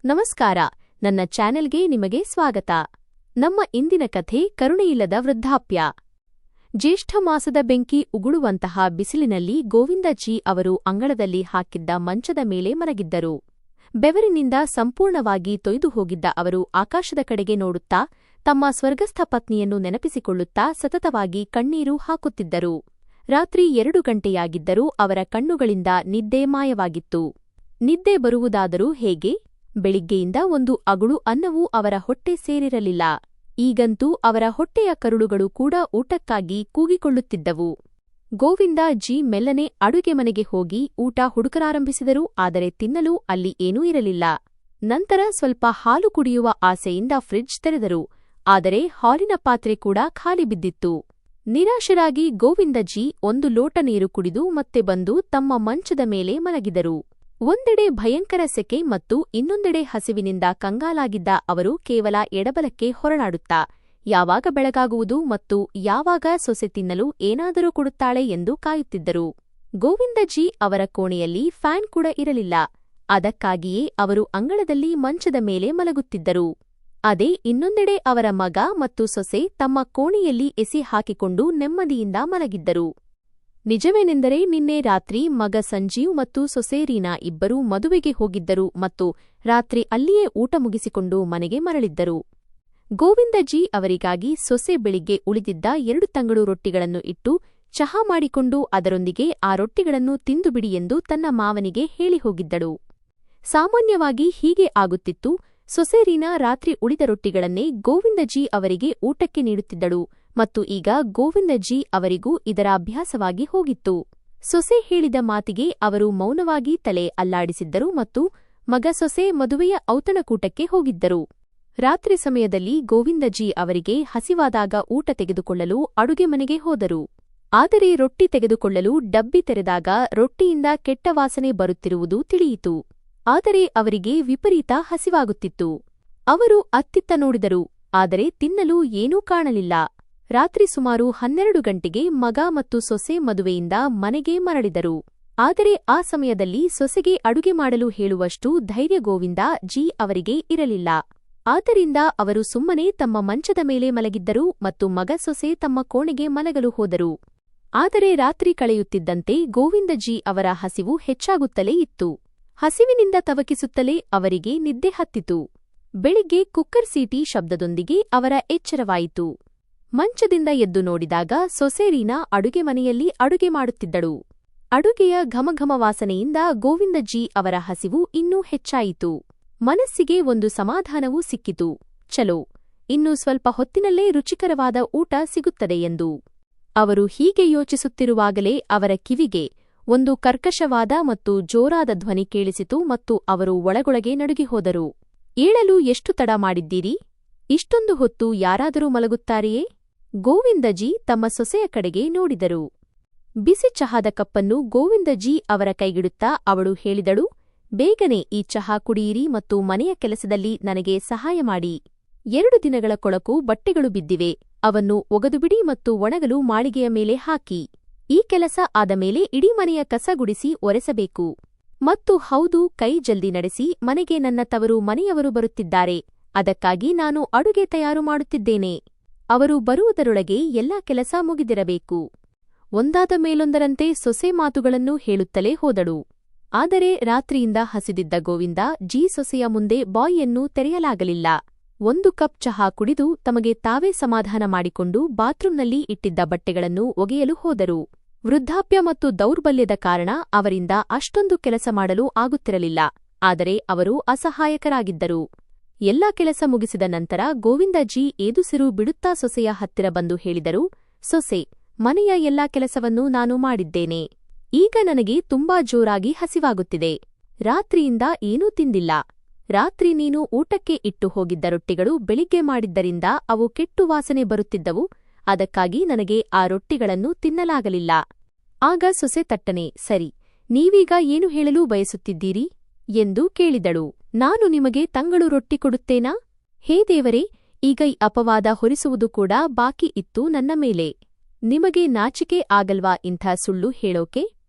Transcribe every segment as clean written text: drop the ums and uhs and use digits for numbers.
ನಮಸ್ಕಾರ, ನನ್ನ ಚಾನೆಲ್ಗೆ ನಿಮಗೆ ಸ್ವಾಗತ. ನಮ್ಮ ಇಂದಿನ ಕಥೆ ಕರುಣೆಯಿಲ್ಲದ ವೃದ್ಧಾಪ್ಯ. ಜ್ಯೇಷ್ಠ ಮಾಸದ ಬೆಂಕಿ ಉಗುಳುವಂತಹ ಬಿಸಿಲಿನಲ್ಲಿ ಗೋವಿಂದಜಿ ಅವರು ಅಂಗಳದಲ್ಲಿ ಹಾಕಿದ್ದ ಮಂಚದ ಮೇಲೆ ಮಲಗಿದ್ದರು. ಬೆವರಿನಿಂದ ಸಂಪೂರ್ಣವಾಗಿ ತೊಯ್ದು ಹೋಗಿದ್ದ ಅವರು ಆಕಾಶದ ಕಡೆಗೆ ನೋಡುತ್ತಾ ತಮ್ಮ ಸ್ವರ್ಗಸ್ಥ ಪತ್ನಿಯನ್ನು ನೆನಪಿಸಿಕೊಳ್ಳುತ್ತಾ ಸತತವಾಗಿ ಕಣ್ಣೀರು ಹಾಕುತ್ತಿದ್ದರು. ರಾತ್ರಿ 2 ಗಂಟೆಯಾಗಿದ್ದರೂ ಅವರ ಕಣ್ಣುಗಳಿಂದ ನಿದ್ದೆ ಮಾಯವಾಗಿತ್ತು. ನಿದ್ದೆ ಬರುವುದಾದರೂ ಹೇಗೆ? ಬೆಳಿಗ್ಗೆಯಿಂದ ಒಂದು ಅಗುಳು ಅನ್ನವೂ ಅವರ ಹೊಟ್ಟೆ ಸೇರಿರಲಿಲ್ಲ. ಈಗಂತೂ ಅವರ ಹೊಟ್ಟೆಯ ಕರುಳುಗಳು ಕೂಡ ಊಟಕ್ಕಾಗಿ ಕೂಗಿಕೊಳ್ಳುತ್ತಿದ್ದವು. ಗೋವಿಂದಜಿ ಮೆಲ್ಲನೆ ಅಡುಗೆ ಮನೆಗೆ ಹೋಗಿ ಊಟ ಹುಡುಕಲಾರಂಭಿಸಿದರು. ಆದರೆ ತಿನ್ನಲು ಅಲ್ಲಿ ಏನೂ ಇರಲಿಲ್ಲ. ನಂತರ ಸ್ವಲ್ಪ ಹಾಲು ಕುಡಿಯುವ ಆಸೆಯಿಂದ ಫ್ರಿಡ್ಜ್ ತೆರೆದರು. ಆದರೆ ಹಾಲಿನ ಪಾತ್ರೆ ಕೂಡ ಖಾಲಿ ಬಿದ್ದಿತ್ತು. ನಿರಾಶರಾಗಿ ಗೋವಿಂದಜಿ 1 ಲೋಟ ನೀರು ಕುಡಿದು ಮತ್ತೆ ಬಂದು ತಮ್ಮ ಮಂಚದ ಮೇಲೆ ಮಲಗಿದರು. ಒಂದೆಡೆ ಭಯಂಕರ ಸೆಕೆ ಮತ್ತು ಇನ್ನೊಂದೆಡೆ ಹಸಿವಿನಿಂದ ಕಂಗಾಲಾಗಿದ್ದ ಅವರು ಕೇವಲ ಎಡಬಲಕ್ಕೆ ಹೊರಳಾಡುತ್ತಾ ಯಾವಾಗ ಬೆಳಗಾಗುವುದು ಮತ್ತು ಯಾವಾಗ ಸೊಸೆ ತಿನ್ನಲು ಏನಾದರೂ ಕೊಡುತ್ತಾಳೆ ಎಂದು ಕಾಯುತ್ತಿದ್ದರು. ಗೋವಿಂದಜಿ ಅವರ ಕೋಣೆಯಲ್ಲಿ ಫ್ಯಾನ್ ಕೂಡ ಇರಲಿಲ್ಲ. ಅದಕ್ಕಾಗಿಯೇ ಅವರು ಅಂಗಳದಲ್ಲಿ ಮಂಚದ ಮೇಲೆ ಮಲಗುತ್ತಿದ್ದರು. ಅದೇ ಇನ್ನೊಂದೆಡೆ ಅವರ ಮಗ ಮತ್ತು ಸೊಸೆ ತಮ್ಮ ಕೋಣೆಯಲ್ಲಿ ಎಸಿ ಹಾಕಿಕೊಂಡು ನೆಮ್ಮದಿಯಿಂದ ಮಲಗಿದ್ದರು. ನಿಜವೇನೆಂದರೆ ನಿನ್ನೆ ರಾತ್ರಿ ಮಗ ಸಂಜೀವ್ ಮತ್ತು ಸೊಸೆ ರೀನಾ ಇಬ್ಬರೂ ಮದುವೆಗೆ ಹೋಗಿದ್ದರು ಮತ್ತು ರಾತ್ರಿ ಅಲ್ಲಿಯೇ ಊಟ ಮುಗಿಸಿಕೊಂಡು ಮನೆಗೆ ಮರಳಿದ್ದರು. ಗೋವಿಂದಜಿ ಅವರಿಗಾಗಿ ಸೊಸೆ ಬೆಳಿಗ್ಗೆ ಉಳಿದಿದ್ದ 2 ತಂಗಳು ರೊಟ್ಟಿಗಳನ್ನು ಇಟ್ಟು ಚಹಾ ಮಾಡಿಕೊಂಡು ಅದರೊಂದಿಗೆ ಆ ರೊಟ್ಟಿಗಳನ್ನು ತಿಂದುಬಿಡಿ ಎಂದು ತನ್ನ ಮಾವನಿಗೆ ಹೇಳಿ ಹೋಗಿದ್ದಳು. ಸಾಮಾನ್ಯವಾಗಿ ಹೀಗೆ ಆಗುತ್ತಿತ್ತು. ಸೊಸೆ ರೀನಾ ರಾತ್ರಿ ಉಳಿದ ರೊಟ್ಟಿಗಳನ್ನೇ ಗೋವಿಂದಜಿ ಅವರಿಗೆ ಊಟಕ್ಕೆ ನೀಡುತ್ತಿದ್ದಳು ಮತ್ತು ಈಗ ಗೋವಿಂದಜಿ ಅವರಿಗೂ ಇದರ ಅಭ್ಯಾಸವಾಗಿ ಹೋಗಿತ್ತು. ಸೊಸೆ ಹೇಳಿದ ಮಾತಿಗೆ ಅವರು ಮೌನವಾಗಿ ತಲೆ ಅಲ್ಲಾಡಿಸಿದ್ದರು ಮತ್ತು ಮಗ ಸೊಸೆ ಮದುವೆಯ ಔತಣಕೂಟಕ್ಕೆ ಹೋಗಿದ್ದರು. ರಾತ್ರಿ ಸಮಯದಲ್ಲಿ ಗೋವಿಂದಜಿ ಅವರಿಗೆ ಹಸಿವಾದಾಗ ಊಟ ತೆಗೆದುಕೊಳ್ಳಲು ಅಡುಗೆ ಮನೆಗೆ ಹೋದರು. ಆದರೆ ರೊಟ್ಟಿ ತೆಗೆದುಕೊಳ್ಳಲು ಡಬ್ಬಿ ತೆರೆದಾಗ ರೊಟ್ಟಿಯಿಂದ ಕೆಟ್ಟ ವಾಸನೆ ಬರುತ್ತಿರುವುದು ತಿಳಿಯಿತು. ಆದರೆ ಅವರಿಗೆ ವಿಪರೀತ ಹಸಿವಾಗುತ್ತಿತ್ತು. ಅವರು ಅತ್ತಿತ್ತ ನೋಡಿದರು, ಆದರೆ ತಿನ್ನಲು ಏನೂ ಕಾಣಲಿಲ್ಲ. ರಾತ್ರಿ ಸುಮಾರು 12 ಗಂಟೆಗೆ ಮಗ ಮತ್ತು ಸೊಸೆ ಮದುವೆಯಿಂದ ಮನೆಗೆ ಮರಳಿದರು. ಆದರೆ ಆ ಸಮಯದಲ್ಲಿ ಸೊಸೆಗೆ ಅಡುಗೆ ಮಾಡಲು ಹೇಳುವಷ್ಟು ಧೈರ್ಯ ಗೋವಿಂದಜಿ ಅವರಿಗೆ ಇರಲಿಲ್ಲ. ಆದ್ದರಿಂದ ಅವರು ಸುಮ್ಮನೆ ತಮ್ಮ ಮಂಚದ ಮೇಲೆ ಮಲಗಿದ್ದರು ಮತ್ತು ಮಗ ಸೊಸೆ ತಮ್ಮ ಕೋಣೆಗೆ ಮಲಗಲು ಹೋದರು. ಆದರೆ ರಾತ್ರಿ ಕಳೆಯುತ್ತಿದ್ದಂತೆ ಗೋವಿಂದಜಿ ಅವರ ಹಸಿವು ಹೆಚ್ಚಾಗುತ್ತಲೇ ಇತ್ತು. ಹಸಿವಿನಿಂದ ತವಕಿಸುತ್ತಲೇ ಅವರಿಗೆ ನಿದ್ದೆ ಹತ್ತಿತು. ಬೆಳಿಗ್ಗೆ ಕುಕ್ಕರ್ ಸೀಟಿ ಶಬ್ದದೊಂದಿಗೆ ಅವರ ಎಚ್ಚರವಾಯಿತು. ಮಂಚದಿಂದ ಎದ್ದು ನೋಡಿದಾಗ ಸೊಸೆ ರೀನಾ ಅಡುಗೆ ಮನೆಯಲ್ಲಿ ಅಡುಗೆ ಮಾಡುತ್ತಿದ್ದಳು. ಅಡುಗೆಯ ಘಮಘಮ ವಾಸನೆಯಿಂದ ಗೋವಿಂದಜಿ ಅವರ ಹಸಿವು ಇನ್ನೂ ಹೆಚ್ಚಾಯಿತು. ಮನಸ್ಸಿಗೆ ಒಂದು ಸಮಾಧಾನವೂ ಸಿಕ್ಕಿತು. ಚಲೋ, ಇನ್ನು ಸ್ವಲ್ಪ ಹೊತ್ತಿನಲ್ಲೇ ರುಚಿಕರವಾದ ಊಟ ಸಿಗುತ್ತದೆ ಎಂದು. ಅವರು ಹೀಗೆ ಯೋಚಿಸುತ್ತಿರುವಾಗಲೇ ಅವರ ಕಿವಿಗೆ ಒಂದು ಕರ್ಕಶವಾದ ಮತ್ತು ಜೋರಾದ ಧ್ವನಿ ಕೇಳಿಸಿತು ಮತ್ತು ಅವರು ಒಳಗೊಳಗೆ ನಡುಗಿ ಹೋದರು. ಏಳಲು ಎಷ್ಟು ತಡ ಮಾಡಿದ್ದೀರಿ? ಇಷ್ಟೊಂದು ಹೊತ್ತು ಯಾರಾದರೂ ಮಲಗುತ್ತಾರೆಯೇ? ಗೋವಿಂದಜಿ ತಮ್ಮ ಸೊಸೆಯ ಕಡೆಗೆ ನೋಡಿದರು. ಬಿಸಿ ಚಹಾದ ಕಪ್ಪನ್ನು ಗೋವಿಂದಜಿ ಅವರ ಕೈಗಿಡುತ್ತಾ ಅವಳು ಹೇಳಿದಳು, ಬೇಗನೆ ಈ ಚಹಾ ಕುಡಿಯಿರಿ ಮತ್ತು ಮನೆಯ ಕೆಲಸದಲ್ಲಿ ನನಗೆ ಸಹಾಯ ಮಾಡಿ. 2 ದಿನಗಳ ಕೊಳಕು ಬಟ್ಟೆಗಳು ಬಿದ್ದಿವೆ, ಅವನ್ನು ಒಗೆದುಬಿಡಿ ಮತ್ತು ಒಣಗಲು ಮಾಳಿಗೆಯ ಮೇಲೆ ಹಾಕಿ. ಈ ಕೆಲಸ ಆದ ಮೇಲೆ ಇಡೀ ಮನೆಯ ಕಸ ಗುಡಿಸಿ ಒರೆಸಬೇಕು. ಮತ್ತು ಹೌದು, ಕೈ ಜಲ್ದಿ ನಡೆಸಿ, ಮನೆಗೆ ನನ್ನ ತವರು ಮನೆಯವರು ಬರುತ್ತಿದ್ದಾರೆ. ಅದಕ್ಕಾಗಿ ನಾನು ಅಡುಗೆ ತಯಾರು ಮಾಡುತ್ತಿದ್ದೇನೆ. ಅವರು ಬರುವುದರೊಳಗೆ ಎಲ್ಲಾ ಕೆಲಸ ಮುಗಿದಿರಬೇಕು. ಒಂದಾದ ಮೇಲೊಂದರಂತೆ ಸೊಸೆ ಮಾತುಗಳನ್ನು ಹೇಳುತ್ತಲೇ ಹೋದಳು. ಆದರೆ ರಾತ್ರಿಯಿಂದ ಹಸಿದಿದ್ದ ಗೋವಿಂದಜಿ ಸೊಸೆಯ ಮುಂದೆ ಬಾಯಿಯನ್ನು ತೆರೆಯಲಾಗಲಿಲ್ಲ. 1 ಕಪ್ ಚಹಾ ಕುಡಿದು ತಮಗೆ ತಾವೇ ಸಮಾಧಾನ ಮಾಡಿಕೊಂಡು ಬಾತ್ರೂಂನಲ್ಲಿ ಇಟ್ಟಿದ್ದ ಬಟ್ಟೆಗಳನ್ನು ಒಗೆಯಲು ಹೋದರು. ವೃದ್ಧಾಪ್ಯ ಮತ್ತು ದೌರ್ಬಲ್ಯದ ಕಾರಣ ಅವರಿಂದ ಅಷ್ಟೊಂದು ಕೆಲಸ ಮಾಡಲು ಆಗುತ್ತಿರಲಿಲ್ಲ. ಆದರೆ ಅವರು ಅಸಹಾಯಕರಾಗಿದ್ದರು. ಎಲ್ಲಾ ಕೆಲಸ ಮುಗಿಸಿದ ನಂತರ ಗೋವಿಂದಜಿ ಏದುಸಿರು ಬಿಡುತ್ತಾ ಸೊಸೆಯ ಹತ್ತಿರ ಬಂದು ಹೇಳಿದರು, ಸೊಸೆ, ಮನೆಯ ಎಲ್ಲಾ ಕೆಲಸವನ್ನು ನಾನು ಮಾಡಿದ್ದೇನೆ. ಈಗ ನನಗೆ ತುಂಬಾ ಜೋರಾಗಿ ಹಸಿವಾಗುತ್ತಿದೆ. ರಾತ್ರಿಯಿಂದ ಏನೂ ತಿಂದಿಲ್ಲ. ರಾತ್ರಿ ನೀನು ಊಟಕ್ಕೆ ಇಟ್ಟು ಹೋಗಿದ್ದ ರೊಟ್ಟಿಗಳು ಬೆಳಿಗ್ಗೆ ಮಾಡಿದ್ದರಿಂದ ಅವು ಕೆಟ್ಟು ವಾಸನೆ ಬರುತ್ತಿದ್ದವು. ಅದಕ್ಕಾಗಿ ನನಗೆ ಆ ರೊಟ್ಟಿಗಳನ್ನು ತಿನ್ನಲಾಗಲಿಲ್ಲ. ಆಗ ಸೊಸೆ ತಟ್ಟನೆ, ಸರಿ, ನೀವೀಗ ಏನು ಹೇಳಲು ಬಯಸುತ್ತಿದ್ದೀರಿ ಎಂದು ಕೇಳಿದಳು. ನಾನು ನಿಮಗೆ ತಂಗಳು ರೊಟ್ಟಿ ಕೊಡುತ್ತೇನಾ? ಹೇ ದೇವರೇ, ಈಗ ಈ ಅಪವಾದ ಹೊರಿಸುವುದು ಕೂಡ ಬಾಕಿ ಇತ್ತು ನನ್ನ ಮೇಲೆ. ನಿಮಗೆ ನಾಚಿಕೆ ಆಗಲ್ವಾ ಇಂಥ ಸುಳ್ಳು ಹೇಳೋಕೆ?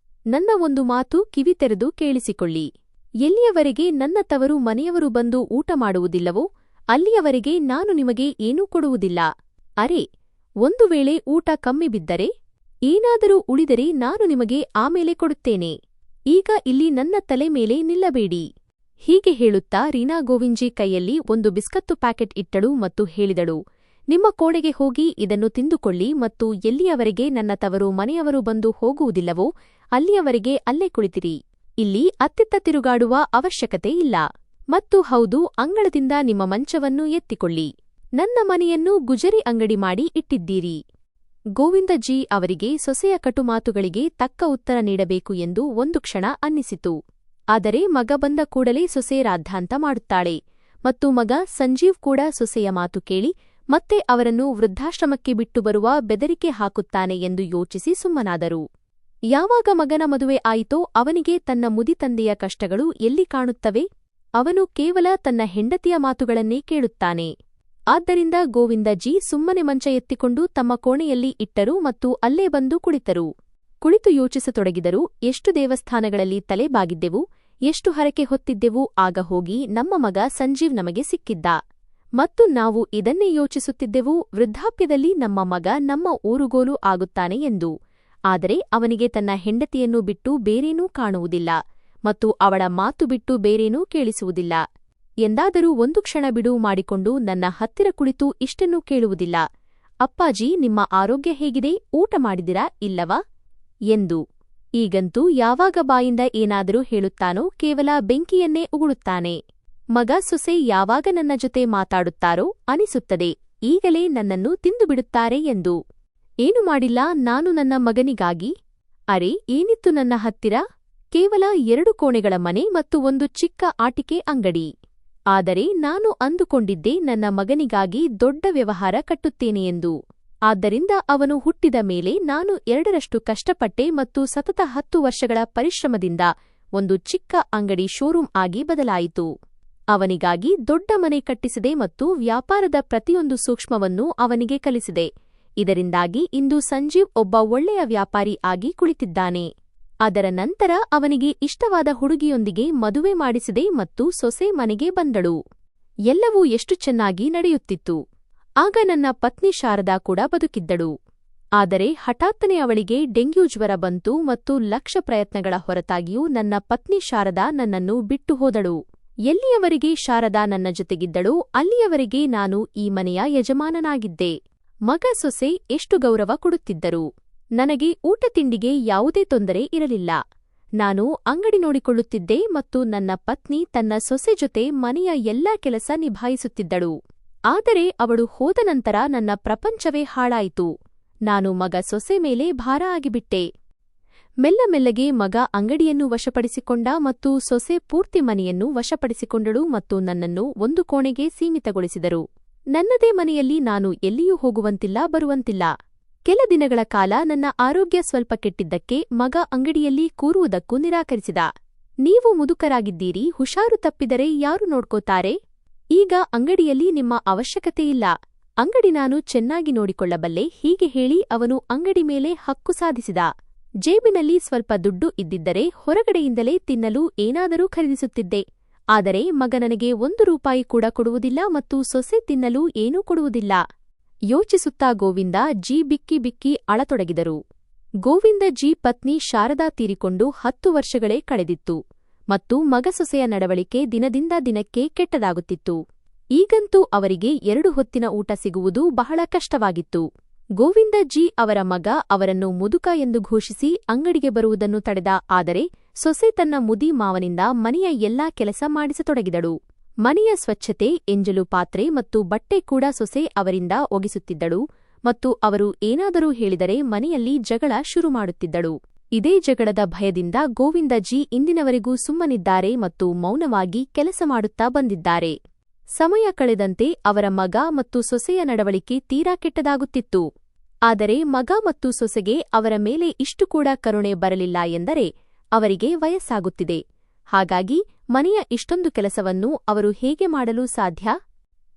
ನನ್ನ ಒಂದು ಮಾತು ಕಿವಿ ತೆರೆದು ಕೇಳಿಸಿಕೊಳ್ಳಿ. ಎಲ್ಲಿಯವರೆಗೆ ನನ್ನ ತವರು ಮನೆಯವರು ಬಂದು ಊಟ ಮಾಡುವುದಿಲ್ಲವೋ ಅಲ್ಲಿಯವರೆಗೆ ನಾನು ನಿಮಗೆ ಏನೂ ಕೊಡುವುದಿಲ್ಲ. ಅರೆ, ಒಂದು ವೇಳೆ ಊಟ ಕಮ್ಮಿ ಬಿದ್ದರೆ ಏನಾದರೂ ಉಳಿದರೆ ನಾನು ನಿಮಗೆ ಆಮೇಲೆ ಕೊಡುತ್ತೇನೆ. ಈಗ ಇಲ್ಲಿ ನನ್ನ ತಲೆ ಮೇಲೆ ನಿಲ್ಲಬೇಡಿ. ಹೀಗೆ ಹೇಳುತ್ತಾ ರೀನಾ ಗೋವಿಂದ್ಜಿ ಕೈಯಲ್ಲಿ ಒಂದು ಬಿಸ್ಕತ್ತು ಪ್ಯಾಕೆಟ್ ಇಟ್ಟಳು ಮತ್ತು ಹೇಳಿದಳು, ನಿಮ್ಮ ಕೋಣೆಗೆ ಹೋಗಿ ಇದನ್ನು ತಿಂದುಕೊಳ್ಳಿ ಮತ್ತು ಎಲ್ಲಿಯವರೆಗೆ ನನ್ನ ತವರು ಮನೆಯವರು ಬಂದು ಹೋಗುವುದಿಲ್ಲವೋ ಅಲ್ಲಿಯವರೆಗೆ ಅಲ್ಲೇ ಕುಳಿತಿರಿ. ಇಲ್ಲಿ ಅತ್ತಿತ್ತ ತಿರುಗಾಡುವ ಅವಶ್ಯಕತೆ ಇಲ್ಲ. ಮತ್ತು ಹೌದು, ಅಂಗಳದಿಂದ ನಿಮ್ಮ ಮಂಚವನ್ನು ಎತ್ತಿಕೊಳ್ಳಿ. ನನ್ನ ಮನೆಯನ್ನು ಗುಜರಿ ಅಂಗಡಿ ಮಾಡಿ ಇಟ್ಟಿದ್ದೀರಿ. ಗೋವಿಂದಜಿ ಅವರಿಗೆ ಸೊಸೆಯ ಕಟುಮಾತುಗಳಿಗೆ ತಕ್ಕ ಉತ್ತರ ನೀಡಬೇಕು ಎಂದು ಒಂದು ಕ್ಷಣ ಅನ್ನಿಸಿತು. ಆದರೆ ಮಗ ಬಂದ ಕೂಡಲೇ ಸೊಸೆ ರಾದ್ಧಾಂತ ಮಾಡುತ್ತಾಳೆ ಮತ್ತು ಮಗ ಸಂಜೀವ್ ಕೂಡ ಸೊಸೆಯ ಮಾತು ಕೇಳಿ ಮತ್ತೆ ಅವರನ್ನು ವೃದ್ಧಾಶ್ರಮಕ್ಕೆ ಬಿಟ್ಟು ಬರುವ ಬೆದರಿಕೆ ಹಾಕುತ್ತಾನೆ ಎಂದು ಯೋಚಿಸಿ ಸುಮ್ಮನಾದರು. ಯಾವಾಗ ಮಗನ ಮದುವೆ ಆಯಿತೋ ಅವನಿಗೆ ತನ್ನ ಮುದಿ ತಂದೆಯ ಕಷ್ಟಗಳು ಎಲ್ಲಿ ಕಾಣುತ್ತವೆ? ಅವನು ಕೇವಲ ತನ್ನ ಹೆಂಡತಿಯ ಮಾತುಗಳನ್ನೇ ಕೇಳುತ್ತಾನೆ. ಆದ್ದರಿಂದ ಗೋವಿಂದಜಿ ಸುಮ್ಮನೆ ಮಂಚ ಎತ್ತಿಕೊಂಡು ತಮ್ಮ ಕೋಣೆಯಲ್ಲಿ ಇಟ್ಟರು ಮತ್ತು ಅಲ್ಲೇ ಬಂದು ಕುಳಿತರು. ಕುಳಿತು ಯೋಚಿಸತೊಡಗಿದರು. ಎಷ್ಟು ದೇವಸ್ಥಾನಗಳಲ್ಲಿ ತಲೆ ಬಾಗಿದ್ದೆವು, ಎಷ್ಟು ಹರಕೆ ಹೊತ್ತಿದ್ದೆವು. ಆಗ ಹೋಗಿ ನಮ್ಮ ಮಗ ಸಂಜೀವ್ ನಮಗೆ ಸಿಕ್ಕಿದ್ದ ಮತ್ತು ನಾವು ಇದನ್ನೇ ಯೋಚಿಸುತ್ತಿದ್ದೆವು, ವೃದ್ಧಾಪ್ಯದಲ್ಲಿ ನಮ್ಮ ಮಗ ನಮ್ಮ ಊರುಗೋಲು ಆಗುತ್ತಾನೆ ಎಂದು. ಆದರೆ ಅವನಿಗೆ ತನ್ನ ಹೆಂಡತಿಯನ್ನು ಬಿಟ್ಟು ಬೇರೇನೂ ಕಾಣುವುದಿಲ್ಲ ಮತ್ತು ಅವಳ ಮಾತು ಬಿಟ್ಟು ಬೇರೇನೂ ಕೇಳಿಸುವುದಿಲ್ಲ. ಎಂದಾದರೂ ಒಂದು ಕ್ಷಣ ಬಿಡುವು ಮಾಡಿಕೊಂಡು ನನ್ನ ಹತ್ತಿರ ಕುಳಿತು ಇಷ್ಟನ್ನೂ ಕೇಳುವುದಿಲ್ಲ, ಅಪ್ಪಾಜಿ ನಿಮ್ಮ ಆರೋಗ್ಯ ಹೇಗಿದೆ, ಊಟ ಮಾಡಿದಿರಾ ಇಲ್ಲವಾ ಎಂದು. ಈಗಂತೂ ಯಾವಾಗ ಬಾಯಿಂದ ಏನಾದರೂ ಹೇಳುತ್ತಾನೋ ಕೇವಲ ಬೆಂಕಿಯನ್ನೇ ಉಗುಳುತ್ತಾನೆ. ಮಗ ಸೊಸೆ ಯಾವಾಗ ನನ್ನ ಜೊತೆ ಮಾತಾಡುತ್ತಾರೋ ಅನಿಸುತ್ತದೆ ಈಗಲೇ ನನ್ನನ್ನು ತಿಂದುಬಿಡುತ್ತಾರೆ ಎಂದು. ಏನು ಮಾಡಿಲ್ಲ ನಾನು ನನ್ನ ಮಗನಿಗಾಗಿ. ಅರೆ, ಏನಿತ್ತು ನನ್ನ ಹತ್ತಿರ? ಕೇವಲ 2 ಕೋಣೆಗಳ ಮನೆ ಮತ್ತು ಒಂದು ಚಿಕ್ಕ ಆಟಿಕೆ ಅಂಗಡಿ. ಆದರೆ ನಾನು ಅಂದುಕೊಂಡಿದ್ದೆ ನನ್ನ ಮಗನಿಗಾಗಿ ದೊಡ್ಡ ವ್ಯವಹಾರ ಕಟ್ಟುತ್ತೇನೆ ಎಂದು. ಆದ್ದರಿಂದ ಅವನು ಹುಟ್ಟಿದ ಮೇಲೆ ನಾನು 2ರಷ್ಟು ಕಷ್ಟಪಟ್ಟೆ ಮತ್ತು ಸತತ 10 ವರ್ಷಗಳ ಪರಿಶ್ರಮದಿಂದ ಒಂದು ಚಿಕ್ಕ ಅಂಗಡಿ ಶೋರೂಂ ಆಗಿ ಬದಲಾಯಿತು. ಅವನಿಗಾಗಿ ದೊಡ್ಡ ಮನೆ ಕಟ್ಟಿಸಿದೆ ಮತ್ತು ವ್ಯಾಪಾರದ ಪ್ರತಿಯೊಂದು ಸೂಕ್ಷ್ಮವನ್ನೂ ಅವನಿಗೆ ಕಲಿಸಿದೆ. ಇದರಿಂದಾಗಿ ಇಂದು ಸಂಜೀವ್ ಒಬ್ಬ ಒಳ್ಳೆಯ ವ್ಯಾಪಾರಿ ಆಗಿ ಕುಳಿತಿದ್ದಾನೆ. ಅದರ ನಂತರ ಅವನಿಗೆ ಇಷ್ಟವಾದ ಹುಡುಗಿಯೊಂದಿಗೆ ಮದುವೆ ಮಾಡಿಸಿದೆ ಮತ್ತು ಸೊಸೆ ಮನೆಗೆ ಬಂದಳು. ಎಲ್ಲವೂ ಎಷ್ಟು ಚೆನ್ನಾಗಿ ನಡೆಯುತ್ತಿತ್ತು. ಆಗ ನನ್ನ ಪತ್ನಿ ಶಾರದಾ ಕೂಡ ಬದುಕಿದ್ದಳು. ಆದರೆ ಹಠಾತ್ತನೆ ಅವಳಿಗೆ ಡೆಂಗ್ಯೂ ಜ್ವರ ಬಂತು ಮತ್ತು ಲಕ್ಷ ಪ್ರಯತ್ನಗಳ ಹೊರತಾಗಿಯೂ ನನ್ನ ಪತ್ನಿ ಶಾರದಾ ನನ್ನನ್ನು ಬಿಟ್ಟು ಹೋದಳು. ಎಲ್ಲಿಯವರೆಗೆ ಶಾರದಾ ನನ್ನ ಜೊತೆಗಿದ್ದಳೋ ಅಲ್ಲಿಯವರೆಗೆ ನಾನು ಈ ಮನೆಯ ಯಜಮಾನನಾಗಿದ್ದೆ. ಮಗ ಸೊಸೆ ಎಷ್ಟು ಗೌರವ ಕೊಡುತ್ತಿದ್ದರು. ನನಗೆ ಊಟ ತಿಂಡಿಗೆ ಯಾವುದೇ ತೊಂದರೆ ಇರಲಿಲ್ಲ. ನಾನು ಅಂಗಡಿ ನೋಡಿಕೊಳ್ಳುತ್ತಿದ್ದೆ ಮತ್ತು ನನ್ನ ಪತ್ನಿ ತನ್ನ ಸೊಸೆ ಜೊತೆ ಮನೆಯ ಎಲ್ಲಾ ಕೆಲಸ ನಿಭಾಯಿಸುತ್ತಿದ್ದಳು. ಆದರೆ ಅವಳು ಹೋದ ನಂತರ ನನ್ನ ಪ್ರಪಂಚವೇ ಹಾಳಾಯಿತು. ನಾನು ಮಗ ಸೊಸೆ ಮೇಲೆ ಭಾರ ಆಗಿಬಿಟ್ಟೆ. ಮೆಲ್ಲಮೆಲ್ಲಗೆ ಮಗ ಅಂಗಡಿಯನ್ನು ವಶಪಡಿಸಿಕೊಂಡ ಮತ್ತು ಸೊಸೆ ಪೂರ್ತಿ ಮನೆಯನ್ನು ವಶಪಡಿಸಿಕೊಂಡಳು ಮತ್ತು ನನ್ನನ್ನು ಒಂದು ಕೋಣೆಗೆ ಸೀಮಿತಗೊಳಿಸಿದರು. ನನ್ನದೇ ಮನೆಯಲ್ಲಿ ನಾನು ಎಲ್ಲಿಯೂ ಹೋಗುವಂತಿಲ್ಲ, ಬರುವಂತಿಲ್ಲ. ಕೆಲ ದಿನಗಳ ಕಾಲ ನನ್ನ ಆರೋಗ್ಯ ಸ್ವಲ್ಪ ಕೆಟ್ಟಿದ್ದಕ್ಕೆ ಮಗ ಅಂಗಡಿಯಲ್ಲಿ ಕೂರುವುದಕ್ಕೂ ನಿರಾಕರಿಸಿದ. ನೀವು ಮುದುಕರಾಗಿದ್ದೀರಿ, ಹುಷಾರು ತಪ್ಪಿದರೆ ಯಾರು ನೋಡ್ಕೋತಾರೆ? ಈಗ ಅಂಗಡಿಯಲ್ಲಿ ನಿಮ್ಮ ಅವಶ್ಯಕತೆಯಿಲ್ಲ. ಅಂಗಡಿ ನಾನು ಚೆನ್ನಾಗಿ ನೋಡಿಕೊಳ್ಳಬಲ್ಲೆ. ಹೀಗೆ ಹೇಳಿ ಅವನು ಅಂಗಡಿ ಮೇಲೆ ಹಕ್ಕು ಸಾಧಿಸಿದ. ಜೇಬಿನಲ್ಲಿ ಸ್ವಲ್ಪ ದುಡ್ಡು ಇದ್ದಿದ್ದರೆ ಹೊರಗಡೆಯಿಂದಲೇ ತಿನ್ನಲು ಏನಾದರೂ ಖರೀದಿಸುತ್ತಿದ್ದೆ. ಆದರೆ ಮಗ ನನಗೆ 1 ರೂಪಾಯಿ ಕೂಡ ಕೊಡುವುದಿಲ್ಲ ಮತ್ತು ಸೊಸೆ ತಿನ್ನಲು ಏನೂ ಕೊಡುವುದಿಲ್ಲ. ಯೋಚಿಸುತ್ತಾ ಗೋವಿಂದ ಜಿ ಬಿಕ್ಕಿ ಬಿಕ್ಕಿ ಅಳತೊಡಗಿದರು. ಗೋವಿಂದ ಜಿ ಪತ್ನಿ ಶಾರದಾ ತೀರಿಕೊಂಡು 10 ವರ್ಷಗಳೇ ಕಳೆದಿತ್ತು ಮತ್ತು ಮಗ ಸೊಸೆಯ ನಡವಳಿಕೆ ದಿನದಿಂದ ದಿನಕ್ಕೆ ಕೆಟ್ಟದಾಗುತ್ತಿತ್ತು. ಈಗಂತೂ ಅವರಿಗೆ 2 ಹೊತ್ತಿನ ಊಟ ಸಿಗುವುದು ಬಹಳ ಕಷ್ಟವಾಗಿತ್ತು. ಗೋವಿಂದ ಜಿ ಅವರ ಮಗ ಅವರನ್ನು ಮುದುಕ ಎಂದು ಘೋಷಿಸಿ ಅಂಗಡಿಗೆ ಬರುವುದನ್ನು ತಡೆದ. ಆದರೆ ಸೊಸೆ ತನ್ನ ಮುದಿ ಮಾವನಿಂದ ಮನೆಯ ಎಲ್ಲಾ ಕೆಲಸ ಮಾಡಿಸತೊಡಗಿದಳು. ಮನೆಯ ಸ್ವಚ್ಛತೆ, ಎಂಜಲು ಪಾತ್ರೆ ಮತ್ತು ಬಟ್ಟೆ ಕೂಡ ಸೊಸೆ ಅವರಿಂದ ಒಗಿಸುತ್ತಿದ್ದಳು ಮತ್ತು ಅವರು ಏನಾದರೂ ಹೇಳಿದರೆ ಮನೆಯಲ್ಲಿ ಜಗಳ ಶುರು ಮಾಡುತ್ತಿದ್ದಳು. ಇದೇ ಜಗಳದ ಭಯದಿಂದ ಗೋವಿಂದ ಜಿ ಇಂದಿನವರೆಗೂ ಸುಮ್ಮನಿದ್ದಾರೆ ಮತ್ತು ಮೌನವಾಗಿ ಕೆಲಸ ಮಾಡುತ್ತಾ ಬಂದಿದ್ದಾರೆ. ಸಮಯ ಕಳೆದಂತೆ ಅವರ ಮಗ ಮತ್ತು ಸೊಸೆಯ ನಡವಳಿಕೆ ತೀರಾ ಕೆಟ್ಟದಾಗುತ್ತಿತ್ತು. ಆದರೆ ಮಗ ಮತ್ತು ಸೊಸೆಗೆ ಅವರ ಮೇಲೆ ಇಷ್ಟು ಕೂಡ ಕರುಣೆ ಬರಲಿಲ್ಲ ಎಂದರೆ ಅವರಿಗೆ ವಯಸ್ಸಾಗುತ್ತಿದೆ. ಹಾಗಾಗಿ ಮನೆಯ ಇಷ್ಟೊಂದು ಕೆಲಸವನ್ನು ಅವರು ಹೇಗೆ ಮಾಡಲು ಸಾಧ್ಯ?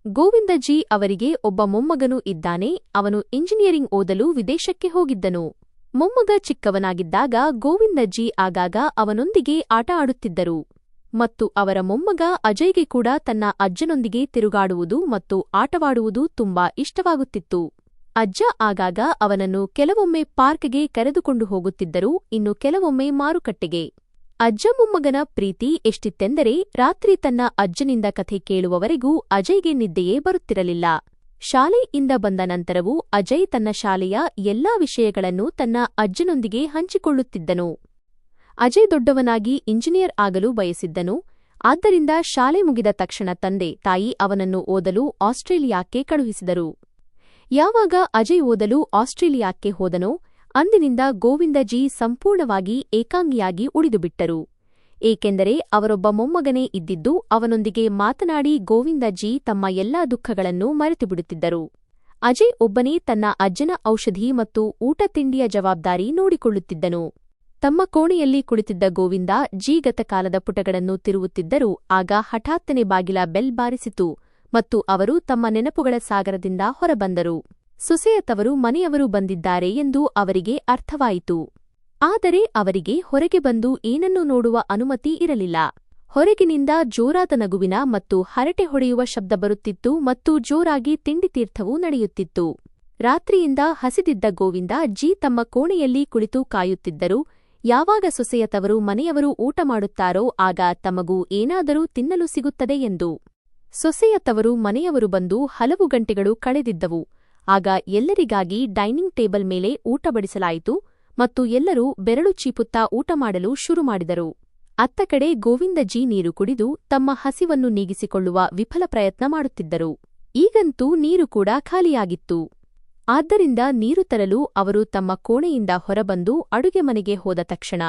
ಗೋವಿಂದ ಜಿ ಅವರಿಗೆ ಒಬ್ಬ ಮೊಮ್ಮಗನೂ ಇದ್ದಾನೆ. ಅವನು ಇಂಜಿನಿಯರಿಂಗ್ ಓದಲು ವಿದೇಶಕ್ಕೆ ಹೋಗಿದ್ದನು. ಮೊಮ್ಮಗ ಚಿಕ್ಕವನಾಗಿದ್ದಾಗ ಗೋವಿಂದ ಜಿ ಆಗಾಗ ಅವನೊಂದಿಗೆ ಆಟ ಆಡುತ್ತಿದ್ದರು. ಮತ್ತು ಅವರ ಮೊಮ್ಮಗ ಅಜಯ್ಗೆ ಕೂಡ ತನ್ನ ಅಜ್ಜನೊಂದಿಗೆ ತಿರುಗಾಡುವುದು ಮತ್ತು ಆಟವಾಡುವುದು ತುಂಬಾ ಇಷ್ಟವಾಗುತ್ತಿತ್ತು. ಅಜ್ಜ ಆಗಾಗ ಅವನನ್ನು ಕೆಲವೊಮ್ಮೆ ಪಾರ್ಕ್ಗೆ ಕರೆದುಕೊಂಡು ಹೋಗುತ್ತಿದ್ದರು, ಇನ್ನು ಕೆಲವೊಮ್ಮೆ ಮಾರುಕಟ್ಟೆಗೆ. ಅಜ್ಜ ಮೊಮ್ಮಗನ ಪ್ರೀತಿ ಎಷ್ಟಿತ್ತೆಂದರೆ ರಾತ್ರಿ ತನ್ನ ಅಜ್ಜನಿಂದ ಕಥೆ ಕೇಳುವವರೆಗೂ ಅಜಯ್ಗೆ ನಿದ್ದೆಯೇ ಬರುತ್ತಿರಲಿಲ್ಲ. ಶಾಲೆಯಿಂದ ಬಂದ ನಂತರವೂ ಅಜಯ್ ತನ್ನ ಶಾಲೆಯ ಎಲ್ಲಾ ವಿಷಯಗಳನ್ನು ತನ್ನ ಅಜ್ಜನೊಂದಿಗೆ ಹಂಚಿಕೊಳ್ಳುತ್ತಿದ್ದನು. ಅಜಯ್ ದೊಡ್ಡವನಾಗಿ ಇಂಜಿನಿಯರ್ ಆಗಲು ಬಯಸಿದ್ದನು. ಆದ್ದರಿಂದ ಶಾಲೆ ಮುಗಿದ ತಕ್ಷಣ ತಂದೆ ತಾಯಿ ಅವನನ್ನು ಓದಲು ಆಸ್ಟ್ರೇಲಿಯಾಕ್ಕೆ ಕಳುಹಿಸಿದರು. ಯಾವಾಗ ಅಜಯ್ ಓದಲು ಆಸ್ಟ್ರೇಲಿಯಾಕ್ಕೆ ಹೋದನೋ ಅಂದಿನಿಂದ ಗೋವಿಂದಜಿ ಸಂಪೂರ್ಣವಾಗಿ ಏಕಾಂಗಿಯಾಗಿ ಉಳಿದುಬಿಟ್ಟರು. ಏಕೆಂದರೆ ಅವರೊಬ್ಬ ಮೊಮ್ಮಗನೇ ಇದ್ದಿದ್ದು ಅವನೊಂದಿಗೆ ಮಾತನಾಡಿ ಗೋವಿಂದಜಿ ತಮ್ಮ ಎಲ್ಲಾ ದುಃಖಗಳನ್ನು ಮರೆತುಬಿಡುತ್ತಿದ್ದರು. ಅಜಯ್ ಒಬ್ಬನೇ ತನ್ನ ಅಜ್ಜನ ಔಷಧಿ ಮತ್ತು ಊಟ ತಿಂಡಿಯ ಜವಾಬ್ದಾರಿ ನೋಡಿಕೊಳ್ಳುತ್ತಿದ್ದನು. ತಮ್ಮ ಕೋಣೆಯಲ್ಲಿ ಕುಳಿತಿದ್ದ ಗೋವಿಂದ ಜಿ ಗತಕಾಲದ ಪುಟಗಳನ್ನು ತಿರುವುತ್ತಿದ್ದರು. ಆಗ ಹಠಾತ್ತನೆ ಬಾಗಿಲ ಬೆಲ್ ಬಾರಿಸಿತು ಮತ್ತು ಅವರು ತಮ್ಮ ನೆನಪುಗಳ ಸಾಗರದಿಂದ ಹೊರಬಂದರು. ಸೊಸೆಯ ತವರು ಮನೆಯವರು ಬಂದಿದ್ದಾರೆ ಎಂದು ಅವರಿಗೆ ಅರ್ಥವಾಯಿತು. ಆದರೆ ಅವರಿಗೆ ಹೊರಗೆ ಬಂದು ಏನನ್ನೂ ನೋಡುವ ಅನುಮತಿ ಇರಲಿಲ್ಲ. ಹೊರಗಿನಿಂದ ಜೋರಾದ ನಗುವಿನ ಮತ್ತು ಹರಟೆ ಹೊಡೆಯುವ ಶಬ್ದ ಬರುತ್ತಿತ್ತು ಮತ್ತು ಜೋರಾಗಿ ತಿಂಡಿತೀರ್ಥವೂ ನಡೆಯುತ್ತಿತ್ತು. ರಾತ್ರಿಯಿಂದ ಹಸಿದಿದ್ದ ಗೋವಿಂದ ಜಿ ತಮ್ಮ ಕೋಣೆಯಲ್ಲಿ ಕುಳಿತು ಕಾಯುತ್ತಿದ್ದರು. ಯಾವಾಗ ಸೊಸೆಯ ತವರು ಮನೆಯವರು ಊಟ ಮಾಡುತ್ತಾರೋ ಆಗ ತಮಗೂ ಏನಾದರೂ ತಿನ್ನಲು ಸಿಗುತ್ತದೆ ಎಂದು. ಸೊಸೆಯ ತವರು ಮನೆಯವರು ಬಂದು ಹಲವು ಗಂಟೆಗಳು ಕಳೆದಿದ್ದವು. ಆಗ ಎಲ್ಲರಿಗಾಗಿ ಡೈನಿಂಗ್ ಟೇಬಲ್ ಮೇಲೆ ಊಟ ಬಡಿಸಲಾಯಿತು ಮತ್ತು ಎಲ್ಲರೂ ಬೆರಳು ಚೀಪುತ್ತಾ ಊಟ ಮಾಡಲು ಶುರು ಮಾಡಿದರು. ಅತ್ತ ಕಡೆ ಗೋವಿಂದಜಿ ನೀರು ಕುಡಿದು ತಮ್ಮ ಹಸಿವನ್ನು ನೀಗಿಸಿಕೊಳ್ಳುವ ವಿಫಲ ಪ್ರಯತ್ನ ಮಾಡುತ್ತಿದ್ದರು. ಈಗಂತೂ ನೀರು ಕೂಡ ಖಾಲಿಯಾಗಿತ್ತು. ಆದ್ದರಿಂದ ನೀರು ತರಲು ಅವರು ತಮ್ಮ ಕೋಣೆಯಿಂದ ಹೊರಬಂದು ಅಡುಗೆ ಮನೆಗೆ ಹೋದ ತಕ್ಷಣ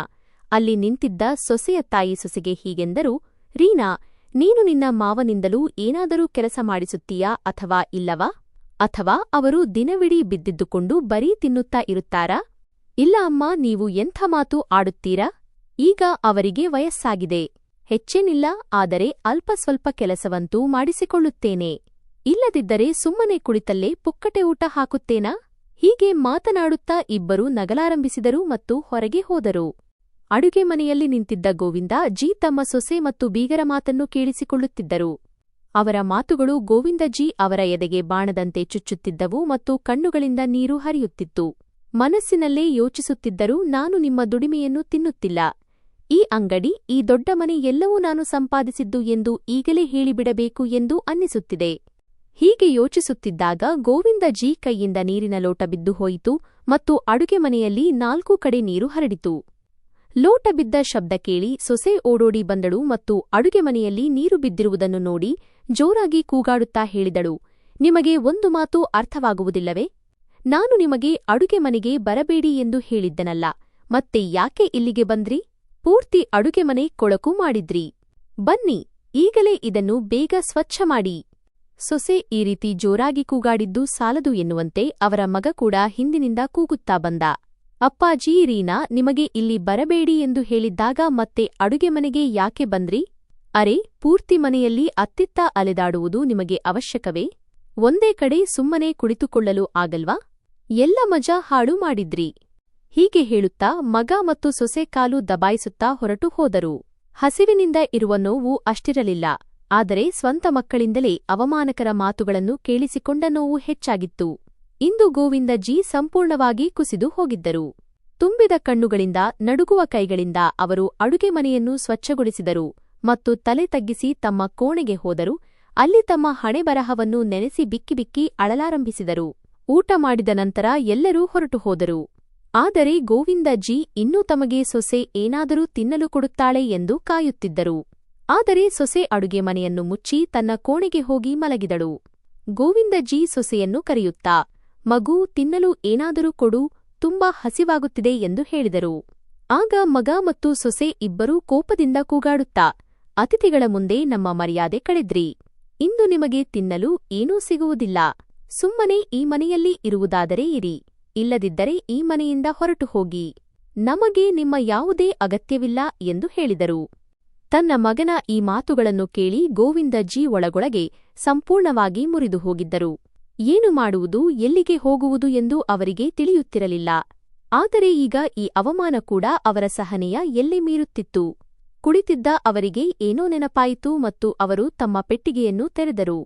ಅಲ್ಲಿ ನಿಂತಿದ್ದ ಸೊಸೆಯ ತಾಯಿ ಸೊಸೆಗೆ ಹೀಗೆಂದರು, ರೀನಾ, ನೀನು ನಿನ್ನ ಮಾವನಿಂದಲೂ ಏನಾದರೂ ಕೆಲಸ ಮಾಡಿಸುತ್ತೀಯಾ ಅಥವಾ ಇಲ್ಲವಾ? ಅಥವಾ ಅವರು ದಿನವಿಡೀ ಬಿದ್ದಿದ್ದುಕೊಂಡು ಬರೀ ತಿನ್ನುತ್ತಾ ಇರುತ್ತಾರಾ? ಇಲ್ಲ ಅಮ್ಮ, ನೀವು ಎಂಥ ಮಾತು ಆಡುತ್ತೀರಾ? ಈಗ ಅವರಿಗೆ ವಯಸ್ಸಾಗಿದೆ. ಹೆಚ್ಚೇನಿಲ್ಲ, ಆದರೆ ಅಲ್ಪ ಸ್ವಲ್ಪ ಕೆಲಸವಂತೂ ಮಾಡಿಸಿಕೊಳ್ಳುತ್ತೇನೆ. ಇಲ್ಲದಿದ್ದರೆ ಸುಮ್ಮನೆ ಕುಳಿತಲ್ಲೇ ಪುಕ್ಕಟೆ ಊಟ ಹಾಕುತ್ತೇನಾ? ಹೀಗೆ ಮಾತನಾಡುತ್ತಾ ಇಬ್ಬರೂ ನಗಲಾರಂಭಿಸಿದರು ಮತ್ತು ಹೊರಗೆ ಹೋದರು. ಅಡುಗೆ ಮನೆಯಲ್ಲಿ ನಿಂತಿದ್ದ ಗೋವಿಂದ ಜಿ ತಮ್ಮ ಸೊಸೆ ಮತ್ತು ಬೀಗರ ಮಾತನ್ನು ಕೇಳಿಸಿಕೊಳ್ಳುತ್ತಿದ್ದರು. ಅವರ ಮಾತುಗಳು ಗೋವಿಂದಜಿ ಅವರ ಎದೆಗೆ ಬಾಣದಂತೆ ಚುಚ್ಚುತ್ತಿದ್ದವು ಮತ್ತು ಕಣ್ಣುಗಳಿಂದ ನೀರು ಹರಿಯುತ್ತಿತ್ತು. ಮನಸ್ಸಿನಲ್ಲೇ ಯೋಚಿಸುತ್ತಿದ್ದರು, ನಾನು ನಿಮ್ಮ ದುಡಿಮೆಯನ್ನು ತಿನ್ನುತ್ತಿಲ್ಲ. ಈ ಅಂಗಡಿ, ಈ ದೊಡ್ಡ ಮನೆ ಎಲ್ಲವೂ ನಾನು ಸಂಪಾದಿಸಿದ್ದು ಎಂದು ಈಗಲೇ ಹೇಳಿಬಿಡಬೇಕು ಎಂದು ಅನ್ನಿಸುತ್ತಿದೆ. ಹೀಗೆ ಯೋಚಿಸುತ್ತಿದ್ದಾಗ ಗೋವಿಂದಜಿ ಕೈಯಿಂದ ನೀರಿನ ಲೋಟ ಬಿದ್ದು ಹೋಯಿತು ಮತ್ತು ಅಡುಗೆ ಮನೆಯಲ್ಲಿ 4 ಕಡೆ ನೀರು ಹರಡಿತು. ಲೋಟ ಬಿದ್ದ ಶಬ್ದ ಕೇಳಿ ಸೊಸೆ ಓಡೋಡಿ ಬಂದಳು ಮತ್ತು ಅಡುಗೆ ಮನೆಯಲ್ಲಿ ನೀರು ಬಿದ್ದಿರುವುದನ್ನು ನೋಡಿ ಜೋರಾಗಿ ಕೂಗಾಡುತ್ತಾ ಹೇಳಿದಳು, ನಿಮಗೆ ಒಂದು ಮಾತು ಅರ್ಥವಾಗುವುದಿಲ್ಲವೇ? ನಾನು ನಿಮಗೆ ಅಡುಗೆ ಮನೆಗೆ ಬರಬೇಡಿ ಎಂದು ಹೇಳಿದ್ದನಲ್ಲ, ಮತ್ತೆ ಯಾಕೆ ಇಲ್ಲಿಗೆ ಬಂದ್ರಿ? ಪೂರ್ತಿ ಅಡುಗೆ ಮನೆ ಕೊಳಕು ಮಾಡಿದ್ರಿ. ಬನ್ನಿ, ಈಗಲೇ ಇದನ್ನು ಬೇಗ ಸ್ವಚ್ಛ ಮಾಡಿ. ಸೊಸೆ ಈ ರೀತಿ ಜೋರಾಗಿ ಕೂಗಾಡಿದ್ದು ಸಾಲದು ಎನ್ನುವಂತೆ ಅವರ ಮಗ ಕೂಡ ಹಿಂದಿನಿಂದ ಕೂಗುತ್ತಾ ಬಂದ. ಅಪ್ಪಾಜಿ, ರೀನಾ ನಿಮಗೆ ಇಲ್ಲಿ ಬರಬೇಡಿ ಎಂದು ಹೇಳಿದ್ದಾಗ ಮತ್ತೆ ಅಡುಗೆ ಮನೆಗೆ ಯಾಕೆ ಬಂದ್ರಿ? ಅರೆ, ಪೂರ್ತಿ ಮನೆಯಲ್ಲಿ ಅತ್ತಿತ್ತ ಅಲೆದಾಡುವುದು ನಿಮಗೆ ಅವಶ್ಯಕವೇ? ಒಂದೇ ಕಡೆ ಸುಮ್ಮನೆ ಕುಳಿತುಕೊಳ್ಳಲು ಆಗಲ್ವಾ? ಎಲ್ಲ ಮಜಾ ಹಾಳು ಮಾಡಿದ್ರಿ. ಹೀಗೆ ಹೇಳುತ್ತಾ ಮಗ ಮತ್ತು ಸೊಸೆ ಕಾಲು ದಬಾಯಿಸುತ್ತಾ ಹೊರಟು ಹೋದರು. ಹಸಿವಿನಿಂದ ಇರುವ ನೋವು ಅಷ್ಟಿರಲಿಲ್ಲ, ಆದರೆ ಸ್ವಂತ ಮಕ್ಕಳಿಂದಲೇ ಅವಮಾನಕರ ಮಾತುಗಳನ್ನು ಕೇಳಿಸಿಕೊಂಡ ನೋವು ಹೆಚ್ಚಾಗಿತ್ತು. ಇಂದು ಗೋವಿಂದಜಿ ಸಂಪೂರ್ಣವಾಗಿ ಕುಸಿದು ಹೋಗಿದ್ದರು. ತುಂಬಿದ ಕಣ್ಣುಗಳಿಂದ, ನಡುಗುವ ಕೈಗಳಿಂದ ಅವರು ಅಡುಗೆ ಮನೆಯನ್ನು ಸ್ವಚ್ಛಗೊಳಿಸಿದರು ಮತ್ತು ತಲೆ ತಗ್ಗಿಸಿ ತಮ್ಮ ಕೋಣೆಗೆ ಹೋದರು. ಅಲ್ಲಿ ತಮ್ಮ ಹಣೆಬರಹವನ್ನು ನೆನೆಸಿ ಬಿಕ್ಕಿ ಬಿಕ್ಕಿ ಅಳಲಾರಂಭಿಸಿದರು. ಊಟ ಮಾಡಿದ ನಂತರ ಎಲ್ಲರೂ ಹೊರಟು ಹೋದರು. ಆದರೆ ಗೋವಿಂದಜಿ ಇನ್ನೂ ತಮಗೆ ಸೊಸೆ ಏನಾದರೂ ತಿನ್ನಲು ಕೊಡುತ್ತಾಳೆ ಎಂದು ಕಾಯುತ್ತಿದ್ದರು. ಆದರೆ ಸೊಸೆ ಅಡುಗೆ ಮನೆಯನ್ನು ಮುಚ್ಚಿ ತನ್ನ ಕೋಣೆಗೆ ಹೋಗಿ ಮಲಗಿದಳು. ಗೋವಿಂದಜಿ ಸೊಸೆಯನ್ನು ಕರೆಯುತ್ತಾ, ಮಗು, ತಿನ್ನಲು ಏನಾದರೂ ಕೊಡು, ತುಂಬಾ ಹಸಿವಾಗುತ್ತಿದೆ ಎಂದು ಹೇಳಿದರು. ಆಗ ಮಗ ಮತ್ತು ಸೊಸೆ ಇಬ್ಬರೂ ಕೋಪದಿಂದ ಕೂಗಾಡುತ್ತಾ, ಅತಿಥಿಗಳ ಮುಂದೆ ನಮ್ಮ ಮರ್ಯಾದೆ ಕಳೆದ್ರಿ. ಇಂದು ನಿಮಗೆ ತಿನ್ನಲು ಏನೂ ಸಿಗುವುದಿಲ್ಲ. ಸುಮ್ಮನೆ ಈ ಮನೆಯಲ್ಲಿ ಇರುವುದಾದರೆ ಇರಿ, ಇಲ್ಲದಿದ್ದರೆ ಈ ಮನೆಯಿಂದ ಹೊರಟು ಹೋಗಿ. ನಮಗೆ ನಿಮ್ಮ ಯಾವುದೇ ಅಗತ್ಯವಿಲ್ಲ ಎಂದು ಹೇಳಿದರು. ತನ್ನ ಮಗನ ಈ ಮಾತುಗಳನ್ನು ಕೇಳಿ ಗೋವಿಂದಜಿ ಒಳಗೊಳಗೆ ಸಂಪೂರ್ಣವಾಗಿ ಮುರಿದು ಹೋಗಿದ್ದರು. ಏನು ಮಾಡುವುದು, ಎಲ್ಲಿಗೆ ಹೋಗುವುದು ಎಂದು ಅವರಿಗೆ ತಿಳಿಯುತ್ತಿರಲಿಲ್ಲ. ಆದರೆ ಈಗ ಈ ಅವಮಾನ ಕೂಡ ಅವರ ಸಹನೆಯ ಎಲ್ಲೆ ಮೀರುತ್ತಿತ್ತು. ಕುಳಿತಿದ್ದ ಅವರಿಗೆ ಏನೋ ನೆನಪಾಯಿತು ಮತ್ತು ಅವರು ತಮ್ಮ ಪೆಟ್ಟಿಗೆಯನ್ನು ತೆರೆದರು.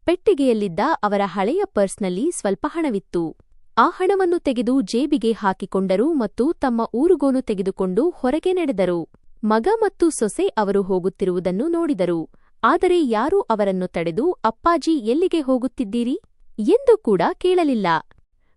ಪೆಟ್ಟಿಗೆಯಲ್ಲಿದ್ದ ಅವರ ಹಳೆಯ ಪರ್ಸ್ನಲ್ಲಿ ಸ್ವಲ್ಪ ಹಣವಿತ್ತು. ಆ ಹಣವನ್ನು ತೆಗೆದು ಜೇಬಿಗೆ ಹಾಕಿಕೊಂಡರು ಮತ್ತು ತಮ್ಮ ಊರುಗೋಲು ತೆಗೆದುಕೊಂಡು ಹೊರಗೆ ನಡೆದರು. ಮಗ ಮತ್ತು ಸೊಸೆ ಅವರು ಹೋಗುತ್ತಿರುವುದನ್ನು ನೋಡಿದರು. ಆದರೆ ಯಾರೂ ಅವರನ್ನು ತಡೆದು ಅಪ್ಪಾಜಿ ಎಲ್ಲಿಗೆ ಹೋಗುತ್ತಿದ್ದೀರಿ ಎಂದು ಕೂಡ ಕೇಳಲಿಲ್ಲ.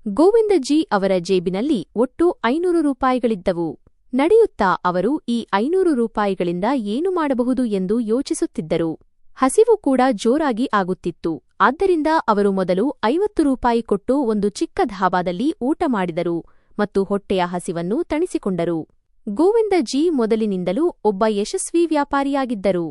ಗೋವಿಂದಜಿ ಅವರ ಜೇಬಿನಲ್ಲಿ ಒಟ್ಟು 500 ರೂಪಾಯಿಗಳಿದ್ದವು. ನಡೆಯುತ್ತಾ ಅವರು ಈ 500 ರೂಪಾಯಿಗಳಿಂದ ಏನು ಮಾಡಬಹುದು ಎಂದು ಯೋಚಿಸುತ್ತಿದ್ದರು. ಹಸಿವು ಕೂಡ ಜೋರಾಗಿ ಆಗುತ್ತಿತ್ತು. ಆದ್ದರಿಂದ ಅವರು ಮೊದಲು 50 ರೂಪಾಯಿ ಕೊಟ್ಟು ಒಂದು ಚಿಕ್ಕ ಧಾಬಾದಲ್ಲಿ ಊಟ ಮಾಡಿದರು ಮತ್ತು ಹೊಟ್ಟೆಯ ಹಸಿವನ್ನು ತಣಿಸಿಕೊಂಡರು. ಗೋವಿಂದಜಿ ಮೊದಲಿನಿಂದಲೂ ಒಬ್ಬ ಯಶಸ್ವಿ ವ್ಯಾಪಾರಿಯಾಗಿದ್ದರು.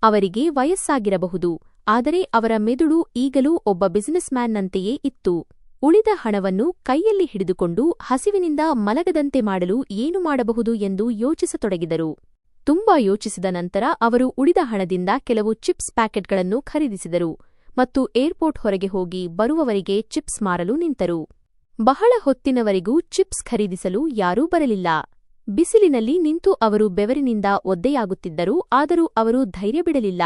ಅವರಿಗೆ ವಯಸ್ಸಾಗಿರಬಹುದು, ಆದರೆ ಅವರ ಮೆದುಳು ಈಗಲೂ ಒಬ್ಬ ಬಿಸಿನೆಸ್ಮ್ಯಾನ್ನಂತೆಯೇ ಇತ್ತು. ಉಳಿದ ಹಣವನ್ನು ಕೈಯಲ್ಲಿ ಹಿಡಿದುಕೊಂಡು ಹಸಿವಿನಿಂದ ಮಲಗದಂತೆ ಮಾಡಲು ಏನು ಮಾಡಬಹುದು ಎಂದು ಯೋಚಿಸತೊಡಗಿದರು. ತುಂಬಾ ಯೋಚಿಸಿದ ನಂತರ ಅವರು ಉಳಿದ ಹಣದಿಂದ ಕೆಲವು ಚಿಪ್ಸ್ ಪ್ಯಾಕೆಟ್ಗಳನ್ನು ಖರೀದಿಸಿದರು ಮತ್ತು ಏರ್ಪೋರ್ಟ್ ಹೊರಗೆ ಹೋಗಿ ಬರುವವರಿಗೆ ಚಿಪ್ಸ್ ಮಾರಲು ನಿಂತರು. ಬಹಳ ಹೊತ್ತಿನವರೆಗೂ ಚಿಪ್ಸ್ ಖರೀದಿಸಲು ಯಾರೂ ಬರಲಿಲ್ಲ. ಬಿಸಿಲಿನಲ್ಲಿ ನಿಂತು ಅವರು ಬೆವರಿನಿಂದ ಒದ್ದೆಯಾಗುತ್ತಿದ್ದರು. ಆದರೂ ಅವರು ಧೈರ್ಯ ಬಿಡಲಿಲ್ಲ.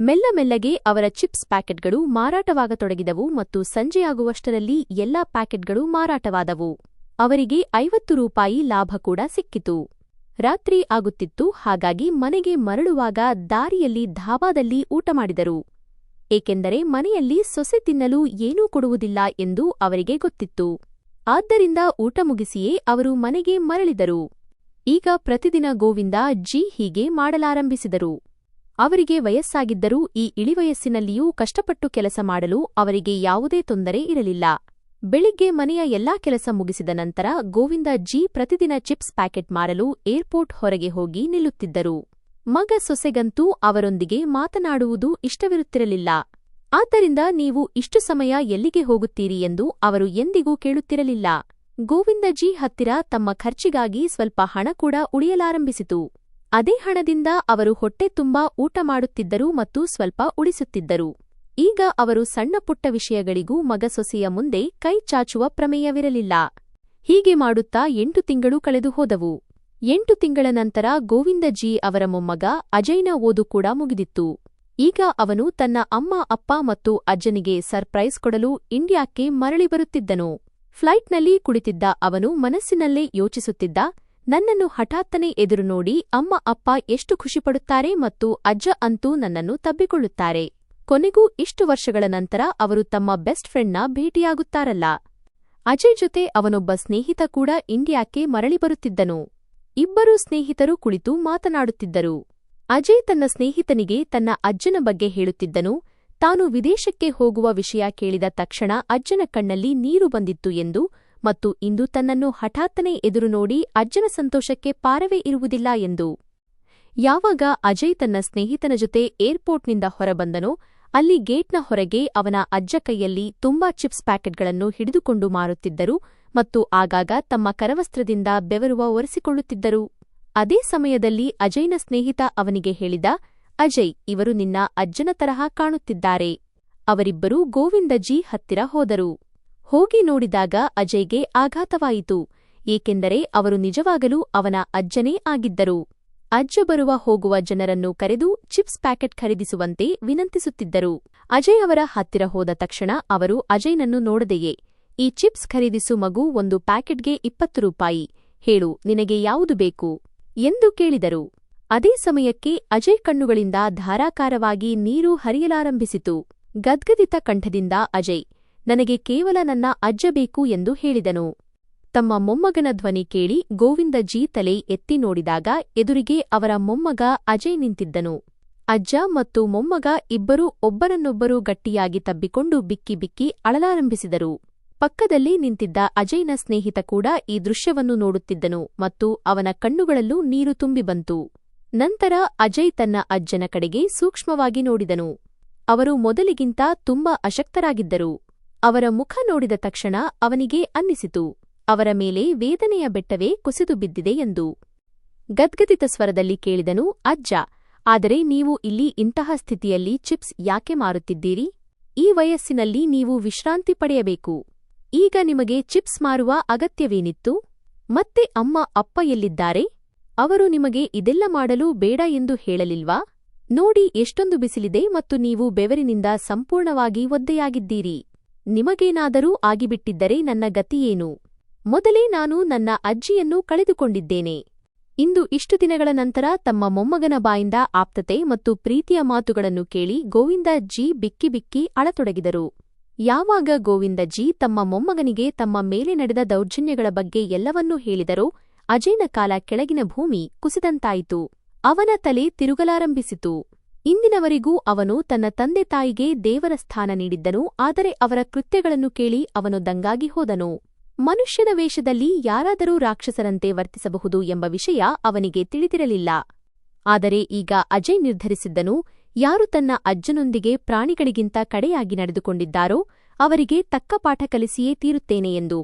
ಮೆಲ್ಲಮೆಲ್ಲಗೆ ಅವರ ಚಿಪ್ಸ್ ಪ್ಯಾಕೆಟ್ಗಳು ಮಾರಾಟವಾಗತೊಡಗಿದವು ಮತ್ತು ಸಂಜೆಯಾಗುವಷ್ಟರಲ್ಲಿ ಎಲ್ಲಾ ಪ್ಯಾಕೆಟ್ಗಳು ಮಾರಾಟವಾದವು. ಅವರಿಗೆ 50 ರೂಪಾಯಿ ಲಾಭ ಕೂಡ ಸಿಕ್ಕಿತು. ರಾತ್ರಿ ಆಗುತ್ತಿತ್ತು. ಹಾಗಾಗಿ ಮನೆಗೆ ಮರಳುವಾಗ ದಾರಿಯಲ್ಲಿ ಧಾಬಾದಲ್ಲಿ ಊಟ ಮಾಡಿದರು. ಏಕೆಂದರೆ ಮನೆಯಲ್ಲಿ ಸೊಸೆ ತಿನ್ನಲು ಏನೂ ಕೊಡುವುದಿಲ್ಲ ಎಂದು ಅವರಿಗೆ ಗೊತ್ತಿತ್ತು. ಆದ್ದರಿಂದ ಊಟ ಮುಗಿಸಿಯೇ ಅವರು ಮನೆಗೆ ಮರಳಿದರು. ಈಗ ಪ್ರತಿದಿನ ಗೋವಿಂದ ಜಿ ಹೀಗೆ ಮಾಡಲಾರಂಭಿಸಿದರು. ಅವರಿಗೆ ವಯಸ್ಸಾಗಿದ್ದರೂ ಈ ಇಳಿವಯಸ್ಸಿನಲ್ಲಿಯೂ ಕಷ್ಟಪಟ್ಟು ಕೆಲಸ ಮಾಡಲು ಅವರಿಗೆ ಯಾವುದೇ ತೊಂದರೆ ಇರಲಿಲ್ಲ. ಬೆಳಿಗ್ಗೆ ಮನೆಯ ಎಲ್ಲಾ ಕೆಲಸ ಮುಗಿಸಿದ ನಂತರ ಗೋವಿಂದ ಜಿ ಪ್ರತಿದಿನ ಚಿಪ್ಸ್ ಪ್ಯಾಕೆಟ್ ಮಾರಲು ಏರ್ಪೋರ್ಟ್ ಹೊರಗೆ ಹೋಗಿ ನಿಲ್ಲುತ್ತಿದ್ದರು. ಮಗ ಸೊಸೆಗಂತೂ ಅವರೊಂದಿಗೆ ಮಾತನಾಡುವುದು ಇಷ್ಟವಿರುತ್ತಿರಲಿಲ್ಲ. ಆದ್ದರಿಂದ ನೀವು ಇಷ್ಟು ಸಮಯ ಎಲ್ಲಿಗೆ ಹೋಗುತ್ತೀರಿ ಎಂದು ಅವರು ಎಂದಿಗೂ ಕೇಳುತ್ತಿರಲಿಲ್ಲ. ಗೋವಿಂದಜಿ ಹತ್ತಿರ ತಮ್ಮ ಖರ್ಚಿಗಾಗಿ ಸ್ವಲ್ಪ ಹಣ ಕೂಡ ಉಳಿಯಲಾರಂಭಿಸಿತು. ಅದೇ ಹಣದಿಂದ ಅವರು ಹೊಟ್ಟೆ ತುಂಬಾ ಊಟ ಮಾಡುತ್ತಿದ್ದರು ಮತ್ತು ಸ್ವಲ್ಪ ಉಳಿಸುತ್ತಿದ್ದರು. ಈಗ ಅವರು ಸಣ್ಣ ಪುಟ್ಟ ವಿಷಯಗಳಿಗೂ ಮಗ ಸೊಸೆಯ ಮುಂದೆ ಕೈ ಚಾಚುವ ಪ್ರಮೇಯವಿರಲಿಲ್ಲ. ಹೀಗೆ ಮಾಡುತ್ತಾ 8 ತಿಂಗಳು ಕಳೆದು ಹೋದವು. 8 ತಿಂಗಳ ನಂತರ ಗೋವಿಂದಜಿ ಅವರ ಮೊಮ್ಮಗ ಅಜಯ್ನ ಓದು ಕೂಡ ಮುಗಿದಿತ್ತು. ಈಗ ಅವನು ತನ್ನ ಅಮ್ಮ ಅಪ್ಪ ಮತ್ತು ಅಜ್ಜನಿಗೆ ಸರ್ಪ್ರೈಸ್ ಕೊಡಲು ಇಂಡಿಯಾಕ್ಕೆ ಮರಳಿ ಬರುತ್ತಿದ್ದನು. ಫ್ಲೈಟ್ನಲ್ಲಿ ಕುಳಿತಿದ್ದ ಅವನು ಮನಸ್ಸಿನಲ್ಲೇ ಯೋಚಿಸುತ್ತಿದ್ದ, ನನ್ನನ್ನು ಹಠಾತ್ತನೆ ಎದುರು ನೋಡಿ ಅಮ್ಮ ಅಪ್ಪ ಎಷ್ಟು ಖುಷಿಪಡುತ್ತಾರೆ ಮತ್ತು ಅಜ್ಜ ಅಂತೂ ನನ್ನನ್ನು ತಬ್ಬಿಕೊಳ್ಳುತ್ತಾರೆ. ಕೊನೆಗೂ ಇಷ್ಟು ವರ್ಷಗಳ ನಂತರ ಅವರು ತಮ್ಮ ಬೆಸ್ಟ್ ಫ್ರೆಂಡ್ನ ಭೇಟಿಯಾಗುತ್ತಾರಲ್ಲ. ಅಜಯ್ ಜೊತೆ ಅವನೊಬ್ಬ ಸ್ನೇಹಿತ ಕೂಡ ಇಂಡಿಯಾಕ್ಕೆ ಮರಳಿ ಬರುತ್ತಿದ್ದನು. ಇಬ್ಬರೂ ಸ್ನೇಹಿತರು ಕುಳಿತು ಮಾತನಾಡುತ್ತಿದ್ದರು. ಅಜಯ್ ತನ್ನ ಸ್ನೇಹಿತನಿಗೆ ತನ್ನ ಅಜ್ಜನ ಬಗ್ಗೆ ಹೇಳುತ್ತಿದ್ದನು. ತಾನು ವಿದೇಶಕ್ಕೆ ಹೋಗುವ ವಿಷಯ ಕೇಳಿದ ತಕ್ಷಣ ಅಜ್ಜನ ಕಣ್ಣಲ್ಲಿ ನೀರು ಬಂದಿತ್ತು ಎಂದು ಮತ್ತು ಇಂದು ತನ್ನನ್ನು ಹಠಾತ್ತನೆ ಎದುರು ನೋಡಿ ಅಜ್ಜನ ಸಂತೋಷಕ್ಕೆ ಪಾರವೇ ಇರುವುದಿಲ್ಲ ಎಂದು. ಯಾವಾಗ ಅಜಯ್ ತನ್ನ ಸ್ನೇಹಿತನ ಜೊತೆ ಏರ್ಪೋರ್ಟ್ನಿಂದ ಹೊರಬಂದನೋ ಅಲ್ಲಿ ಗೇಟ್ನ ಹೊರಗೆ ಅವನ ಅಜ್ಜ ಕೈಯಲ್ಲಿ ತುಂಬಾ ಚಿಪ್ಸ್ ಪ್ಯಾಕೆಟ್ಗಳನ್ನು ಹಿಡಿದುಕೊಂಡು ಮಾರುತ್ತಿದ್ದರು ಮತ್ತು ಆಗಾಗ ತಮ್ಮ ಕರವಸ್ತ್ರದಿಂದ ಬೆವರುವ ಒರೆಸಿಕೊಳ್ಳುತ್ತಿದ್ದರು. ಅದೇ ಸಮಯದಲ್ಲಿ ಅಜಯ್ನ ಸ್ನೇಹಿತ ಅವನಿಗೆ ಹೇಳಿದ, ಅಜಯ್, ಇವರು ನಿನ್ನ ಅಜ್ಜನ ತರಹ ಕಾಣುತ್ತಿದ್ದಾರೆ. ಅವರಿಬ್ಬರೂ ಗೋವಿಂದಜಿ ಹತ್ತಿರ ಹೋದರು. ಹೋಗಿ ನೋಡಿದಾಗ ಅಜಯ್ಗೆ ಆಘಾತವಾಯಿತು, ಏಕೆಂದರೆ ಅವರು ನಿಜವಾಗಲೂ ಅವನ ಅಜ್ಜನೇ ಆಗಿದ್ದರು. ಅಜ್ಜ ಬರುವ ಹೋಗುವ ಜನರನ್ನು ಕರೆದು ಚಿಪ್ಸ್ ಪ್ಯಾಕೆಟ್ ಖರೀದಿಸುವಂತೆ ವಿನಂತಿಸುತ್ತಿದ್ದರು. ಅಜಯ್ ಅವರ ಹತ್ತಿರ ಹೋದ ತಕ್ಷಣ ಅವರು ಅಜಯ್ನನ್ನು ನೋಡದೆಯೇ, ಈ ಚಿಪ್ಸ್ ಖರೀದಿಸು ಮಗು, ಒಂದು ಪ್ಯಾಕೆಟ್ಗೆ 20 ರೂಪಾಯಿ, ಹೇಳು ನಿನಗೆ ಯಾವುದು ಬೇಕು ಎಂದು ಕೇಳಿದರು. ಅದೇ ಸಮಯಕ್ಕೆ ಅಜಯ್ ಕಣ್ಣುಗಳಿಂದ ಧಾರಾಕಾರವಾಗಿ ನೀರು ಹರಿಯಲಾರಂಭಿಸಿತು. ಗದ್ಗದಿತ ಕಂಠದಿಂದ ಅಜಯ್, ನನಗೆ ಕೇವಲ ನನ್ನ ಅಜ್ಜ ಬೇಕು ಎಂದು ಹೇಳಿದನು. ತಮ್ಮ ಮೊಮ್ಮಗನ ಧ್ವನಿ ಕೇಳಿ ಗೋವಿಂದಜಿ ತಲೆ ಎತ್ತಿ ನೋಡಿದಾಗ ಎದುರಿಗೆ ಅವರ ಮೊಮ್ಮಗ ಅಜಯ್ ನಿಂತಿದ್ದನು. ಅಜ್ಜ ಮತ್ತು ಮೊಮ್ಮಗ ಇಬ್ಬರೂ ಒಬ್ಬರನ್ನೊಬ್ಬರು ಗಟ್ಟಿಯಾಗಿ ತಬ್ಬಿಕೊಂಡು ಬಿಕ್ಕಿ ಬಿಕ್ಕಿ ಅಳಲಾರಂಭಿಸಿದರು. ಪಕ್ಕದಲ್ಲಿ ನಿಂತಿದ್ದ ಅಜಯ್ನ ಸ್ನೇಹಿತ ಕೂಡ ಈ ದೃಶ್ಯವನ್ನು ನೋಡುತ್ತಿದ್ದನು ಮತ್ತು ಅವನ ಕಣ್ಣುಗಳಲ್ಲೂ ನೀರು ತುಂಬಿ ಬಂತು. ನಂತರ ಅಜಯ್ ತನ್ನ ಅಜ್ಜನ ಕಡೆಗೆ ಸೂಕ್ಷ್ಮವಾಗಿ ನೋಡಿದನು. ಅವರು ಮೊದಲಿಗಿಂತ ತುಂಬಾ ಅಶಕ್ತರಾಗಿದ್ದರು. ಅವರ ಮುಖ ನೋಡಿದ ತಕ್ಷಣ ಅವನಿಗೆ ಅನ್ನಿಸಿತು, ಅವರ ಮೇಲೆ ವೇದನೆಯ ಬೆಟ್ಟವೇ ಕುಸಿದು ಬಿದ್ದಿದೆ ಎಂದು. ಗದ್ಗದಿತ ಸ್ವರದಲ್ಲಿ ಕೇಳಿದನು, ಅಜ್ಜ, ಆದರೆ ನೀವು ಇಲ್ಲಿ ಇಂತಹ ಸ್ಥಿತಿಯಲ್ಲಿ ಚಿಪ್ಸ್ ಯಾಕೆ ಮಾರುತ್ತಿದ್ದೀರಿ? ಈ ವಯಸ್ಸಿನಲ್ಲಿ ನೀವು ವಿಶ್ರಾಂತಿ ಪಡೆಯಬೇಕು. ಈಗ ನಿಮಗೆ ಚಿಪ್ಸ್ ಮಾರುವ ಅಗತ್ಯವೇನಿತ್ತು? ಮತ್ತೆ ಅಮ್ಮ ಅಪ್ಪ ಎಲ್ಲಿದ್ದಾರೆ? ಅವರು ನಿಮಗೆ ಇದೆಲ್ಲ ಮಾಡಲು ಬೇಡ ಎಂದು ಹೇಳಲಿಲ್ವಾ? ನೋಡಿ ಎಷ್ಟೊಂದು ಬಿಸಿಲಿದೆ ಮತ್ತು ನೀವು ಬೆವರಿನಿಂದ ಸಂಪೂರ್ಣವಾಗಿ ಒದ್ದೆಯಾಗಿದ್ದೀರಿ. ನಿಮಗೇನಾದರೂ ಆಗಿಬಿಟ್ಟಿದ್ದರೆ ನನ್ನ ಗತಿಯೇನು? ಮೊದಲೇ ನಾನು ನನ್ನ ಅಜ್ಜಿಯನ್ನು ಕಳೆದುಕೊಂಡಿದ್ದೇನೆ. ಇಂದು ಇಷ್ಟು ದಿನಗಳ ನಂತರ ತಮ್ಮ ಮೊಮ್ಮಗನ ಬಾಯಿಂದ ಆಪ್ತತೆ ಮತ್ತು ಪ್ರೀತಿಯ ಮಾತುಗಳನ್ನು ಕೇಳಿ ಗೋವಿಂದಜ್ಜಿ ಬಿಕ್ಕಿ ಬಿಕ್ಕಿ ಅಳತೊಡಗಿದರು. ಯಾವಾಗ ಗೋವಿಂದಜ್ಜಿ ತಮ್ಮ ಮೊಮ್ಮಗನಿಗೆ ತಮ್ಮ ಮೇಲೆ ನಡೆದ ದೌರ್ಜನ್ಯಗಳ ಬಗ್ಗೆ ಎಲ್ಲವನ್ನೂ ಹೇಳಿದರೋ ಅಜಯ್ನ ಕಾಲ ಕೆಳಗಿನ ಭೂಮಿ ಕುಸಿದಂತಾಯಿತು. ಅವನ ತಲೆ ತಿರುಗಲಾರಂಭಿಸಿತು. ಇಂದಿನವರೆಗೂ ಅವನು ತನ್ನ ತಂದೆ ತಾಯಿಗೆ ದೇವರ ಸ್ಥಾನ ನೀಡಿದ್ದನು. ಆದರೆ ಅವರ ಕೃತ್ಯಗಳನ್ನು ಕೇಳಿ ಅವನು ದಂಗಾಗಿ ಹೋದನು. ಮನುಷ್ಯನ ವೇಷದಲ್ಲಿ ಯಾರಾದರೂ ರಾಕ್ಷಸರಂತೆ ವರ್ತಿಸಬಹುದು ಎಂಬ ವಿಷಯ ಅವನಿಗೆ ತಿಳಿದಿರಲಿಲ್ಲ. ಆದರೆ ಈಗ ಅಜಯ್ ನಿರ್ಧರಿಸಿದ್ದನು, ಯಾರು ತನ್ನ ಅಜ್ಜನೊಂದಿಗೆ ಪ್ರಾಣಿಗಳಿಗಿಂತ ಕಡೆಯಾಗಿ ನಡೆದುಕೊಂಡಿದ್ದಾರೋ ಅವರಿಗೆ ತಕ್ಕ ಪಾಠ ಕಲಿಸಿಯೇ ತೀರುತ್ತೇನೆ ಎಂದು.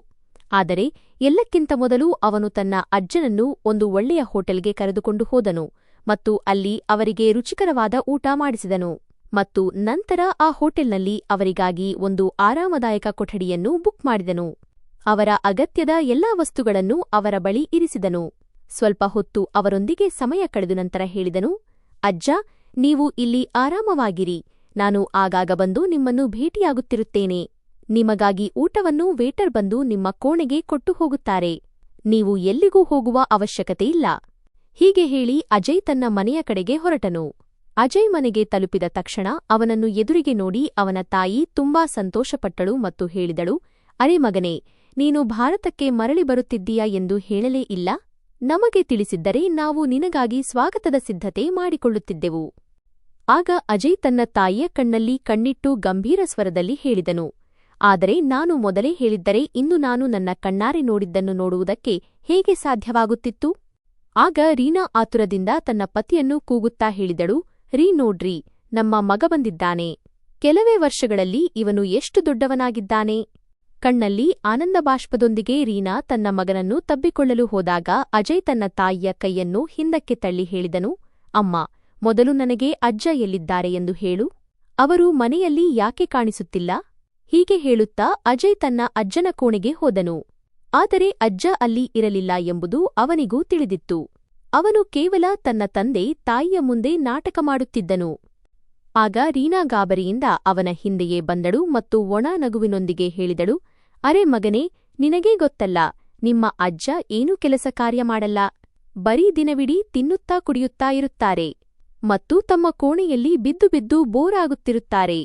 ಆದರೆ ಎಲ್ಲಕ್ಕಿಂತ ಮೊದಲು ಅವನು ತನ್ನ ಅಜ್ಜನನ್ನು ಒಂದು ಒಳ್ಳೆಯ ಹೋಟೆಲ್ಗೆ ಕರೆದುಕೊಂಡು ಹೋದನು ಮತ್ತು ಅಲ್ಲಿ ಅವರಿಗೆ ರುಚಿಕರವಾದ ಊಟ ಮಾಡಿಸಿದನು ಮತ್ತು ನಂತರ ಆ ಹೋಟೆಲ್ನಲ್ಲಿ ಅವರಿಗಾಗಿ ಒಂದು ಆರಾಮದಾಯಕ ಕೊಠಡಿಯನ್ನು ಬುಕ್ ಮಾಡಿದನು. ಅವರ ಅಗತ್ಯದ ಎಲ್ಲಾ ವಸ್ತುಗಳನ್ನು ಅವರ ಬಳಿ ಇರಿಸಿದನು. ಸ್ವಲ್ಪ ಹೊತ್ತು ಅವರೊಂದಿಗೆ ಸಮಯ ಕಳೆದ ನಂತರ ಹೇಳಿದನು, ಅಜ್ಜ, ನೀವು ಇಲ್ಲಿ ಆರಾಮವಾಗಿರಿ. ನಾನು ಆಗಾಗ ಬಂದು ನಿಮ್ಮನ್ನು ಭೇಟಿಯಾಗುತ್ತಿರುತ್ತೇನೆ. ನಿಮಗಾಗಿ ಊಟವನ್ನು ವೇಟರ್ ಬಂದು ನಿಮ್ಮ ಕೋಣೆಗೆ ಕೊಟ್ಟು ಹೋಗುತ್ತಾರೆ. ನೀವು ಎಲ್ಲಿಗೂ ಹೋಗುವ ಅವಶ್ಯಕತೆಯಿಲ್ಲ. ಹೀಗೆ ಹೇಳಿ ಅಜಯ್ ತನ್ನ ಮನೆಯ ಕಡೆಗೆ ಹೊರಟನು. ಅಜಯ್ ಮನೆಗೆ ತಲುಪಿದ ತಕ್ಷಣ ಅವನನ್ನು ಎದುರಿಗೆ ನೋಡಿ ಅವನ ತಾಯಿ ತುಂಬಾ ಸಂತೋಷಪಟ್ಟಳು ಮತ್ತು ಹೇಳಿದಳು, ಅರೆ ಮಗನೇ, ನೀನು ಭಾರತಕ್ಕೆ ಮರಳಿ ಬರುತ್ತಿದ್ದೀಯಾ ಎಂದು ಹೇಳಲೇ ಇಲ್ಲ. ನಮಗೆ ತಿಳಿಸಿದ್ದರೆ ನಾವು ನಿನಗಾಗಿ ಸ್ವಾಗತದ ಸಿದ್ಧತೆ ಮಾಡಿಕೊಳ್ಳುತ್ತಿದ್ದೆವು. ಆಗ ಅಜಯ್ ತನ್ನ ತಾಯಿಯ ಕಣ್ಣಲ್ಲಿ ಕಣ್ಣಿಟ್ಟು ಗಂಭೀರ ಸ್ವರದಲ್ಲಿ ಹೇಳಿದನು, ಆದರೆ ನಾನು ಮೊದಲೇ ಹೇಳಿದ್ದರೆ ಇಂದು ನಾನು ನನ್ನ ಕಣ್ಣಾರೆ ನೋಡಿದ್ದನ್ನು ನೋಡುವುದಕ್ಕೆ ಹೇಗೆ ಸಾಧ್ಯವಾಗುತ್ತಿತ್ತು? ಆಗ ರೀನಾ ಆತುರದಿಂದ ತನ್ನ ಪತಿಯನ್ನು ಕೂಗುತ್ತಾ ಹೇಳಿದಳು, ರೀ ನೋಡ್ರಿ, ನಮ್ಮ ಮಗ ಬಂದಿದ್ದಾನೆ. ಕೆಲವೇ ವರ್ಷಗಳಲ್ಲಿ ಇವನು ಎಷ್ಟು ದೊಡ್ಡವನಾಗಿದ್ದಾನೆ. ಕಣ್ಣಲ್ಲಿ ಆನಂದಬಾಷ್ಪದೊಂದಿಗೆ ರೀನಾ ತನ್ನ ಮಗನನ್ನು ತಬ್ಬಿಕೊಳ್ಳಲು ಹೋದಾಗ ಅಜಯ್ ತನ್ನ ತಾಯಿಯ ಕೈಯನ್ನು ಹಿಂದಕ್ಕೆ ತಳ್ಳಿ ಹೇಳಿದನು, ಅಮ್ಮ, ಮೊದಲು ನನಗೆ ಅಜ್ಜ ಎಲ್ಲಿದ್ದಾರೆ ಎಂದು ಹೇಳು. ಅವರು ಮನೆಯಲ್ಲಿ ಯಾಕೆ ಕಾಣಿಸುತ್ತಿಲ್ಲ? ಹೀಗೆ ಹೇಳುತ್ತಾ ಅಜಯ್ ತನ್ನ ಅಜ್ಜನ ಕೋಣೆಗೆ ಹೋದನು. ಆದರೆ ಅಜ್ಜ ಅಲ್ಲಿ ಇರಲಿಲ್ಲ ಎಂಬುದು ಅವನಿಗೂ ತಿಳಿದಿತ್ತು. ಅವನು ಕೇವಲ ತನ್ನ ತಂದೆ ತಾಯಿಯ ಮುಂದೆ ನಾಟಕ ಮಾಡುತ್ತಿದ್ದನು. ಆಗ ರೀನಾ ಗಾಬರಿಯಿಂದ ಅವನ ಹಿಂದೆಯೇ ಬಂದಳು ಮತ್ತು ಒಣ ನಗುವಿನೊಂದಿಗೆ ಹೇಳಿದಳು, ಅರೆ ಮಗನೇ, ನಿನಗೇ ಗೊತ್ತಲ್ಲ, ನಿಮ್ಮ ಅಜ್ಜ ಏನೂ ಕೆಲಸ ಕಾರ್ಯ ಮಾಡಲ್ಲ. ಬರೀ ದಿನವಿಡೀ ತಿನ್ನುತ್ತಾ ಕುಡಿಯುತ್ತಾ ಇರುತ್ತಾರೆ ಮತ್ತು ತಮ್ಮ ಕೋಣೆಯಲ್ಲಿ ಬಿದ್ದು ಬಿದ್ದು ಬೋರ್ ಆಗುತ್ತಿರುತ್ತಾರೆ.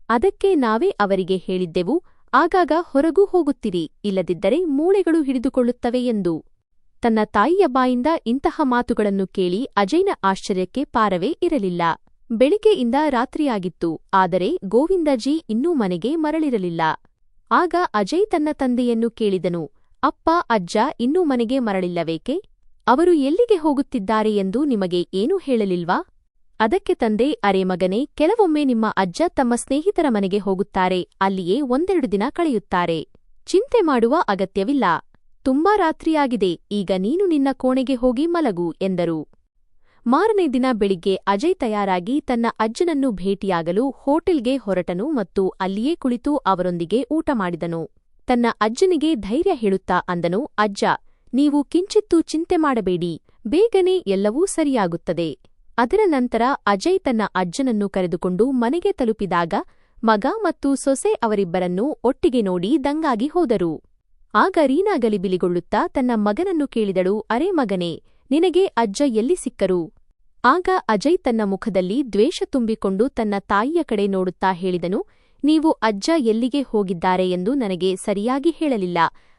ಅದಕ್ಕೆ ನಾವೇ ಅವರಿಗೆ ಹೇಳಿದ್ದೆವು, ಆಗಾಗ ಹೊರಗೂ ಹೋಗುತ್ತಿರಿ, ಇಲ್ಲದಿದ್ದರೆ ಮೂಳೆಗಳು ಹಿಡಿದುಕೊಳ್ಳುತ್ತವೆ ಎಂದು. ತನ್ನ ತಾಯಿಯ ಬಾಯಿಂದ ಇಂತಹ ಮಾತುಗಳನ್ನು ಕೇಳಿ ಅಜಯ್ನ ಆಶ್ಚರ್ಯಕ್ಕೆ ಪಾರವೇ ಇರಲಿಲ್ಲ. ಬೆಳಿಗ್ಗೆಯಿಂದ ರಾತ್ರಿಯಾಗಿತ್ತು, ಆದರೆ ಗೋವಿಂದಜಿ ಇನ್ನೂ ಮನೆಗೆ ಮರಳಿರಲಿಲ್ಲ. ಆಗ ಅಜಯ್ ತನ್ನ ತಂದೆಯನ್ನು ಕೇಳಿದನು, ಅಪ್ಪ, ಅಜ್ಜ ಇನ್ನೂ ಮನೆಗೆ ಮರಳಿಲ್ಲವೇಕೆ? ಅವರು ಎಲ್ಲಿಗೆ ಹೋಗುತ್ತಿದ್ದಾರೆ ಎಂದು ನಿಮಗೆ ಏನೂ ಹೇಳಲಿಲ್ವಾ? ಅದಕ್ಕೆ ತಂದೆ, ಅರೆ ಮಗನೇ, ಕೆಲವೊಮ್ಮೆ ನಿಮ್ಮ ಅಜ್ಜ ತಮ್ಮ ಸ್ನೇಹಿತರ ಮನೆಗೆ ಹೋಗುತ್ತಾರೆ, ಅಲ್ಲಿಯೇ ಒಂದೆರಡು ದಿನ ಕಳೆಯುತ್ತಾರೆ. ಚಿಂತೆ ಮಾಡುವ ಅಗತ್ಯವಿಲ್ಲ. ತುಂಬಾ ರಾತ್ರಿಯಾಗಿದೆ, ಈಗ ನೀನು ನಿನ್ನ ಕೋಣೆಗೆ ಹೋಗಿ ಮಲಗು ಎಂದರು. ಮಾರನೇ ದಿನ ಬೆಳಿಗ್ಗೆ ಅಜಯ್ ತಯಾರಾಗಿ ತನ್ನ ಅಜ್ಜನನ್ನು ಭೇಟಿಯಾಗಲು ಹೋಟೆಲ್ಗೆ ಹೊರಟನು ಮತ್ತು ಅಲ್ಲಿಯೇ ಕುಳಿತು ಅವರೊಂದಿಗೆ ಊಟ ಮಾಡಿದನು. ತನ್ನ ಅಜ್ಜನಿಗೆ ಧೈರ್ಯ ಹೇಳುತ್ತಾ ಅಂದನು, ಅಜ್ಜ, ನೀವು ಕಿಂಚಿತ್ತೂ ಚಿಂತೆ ಮಾಡಬೇಡಿ, ಬೇಗನೆ ಎಲ್ಲವೂ ಸರಿಯಾಗುತ್ತದೆ. ಅದರ ನಂತರ ಅಜಯ್ ತನ್ನ ಅಜ್ಜನನ್ನು ಕರೆದುಕೊಂಡು ಮನೆಗೆ ತಲುಪಿದಾಗ ಮಗ ಮತ್ತು ಸೊಸೆ ಅವರಿಬ್ಬರನ್ನೂ ಒಟ್ಟಿಗೆ ನೋಡಿ ದಂಗಾಗಿ ಹೋದರು. ಆಗ ರೀನಾ ಗಲಿಬಿಲಿಗೊಳ್ಳುತ್ತಾ ತನ್ನ ಮಗನನ್ನು ಕೇಳಿದಳು, ಅರೆ ಮಗನೇ, ನಿನಗೆ ಅಜ್ಜ ಎಲ್ಲಿ ಸಿಕ್ಕರು? ಆಗ ಅಜಯ್ ತನ್ನ ಮುಖದಲ್ಲಿ ದ್ವೇಷ ತುಂಬಿಕೊಂಡು ತನ್ನ ತಾಯಿಯ ಕಡೆ ನೋಡುತ್ತಾ ಹೇಳಿದನು, ನೀವು ಅಜ್ಜ ಎಲ್ಲಿಗೆ ಹೋಗಿದ್ದಾರೆ ಎಂದು ನನಗೆ ಸರಿಯಾಗಿ ಹೇಳಲಿಲ್ಲ,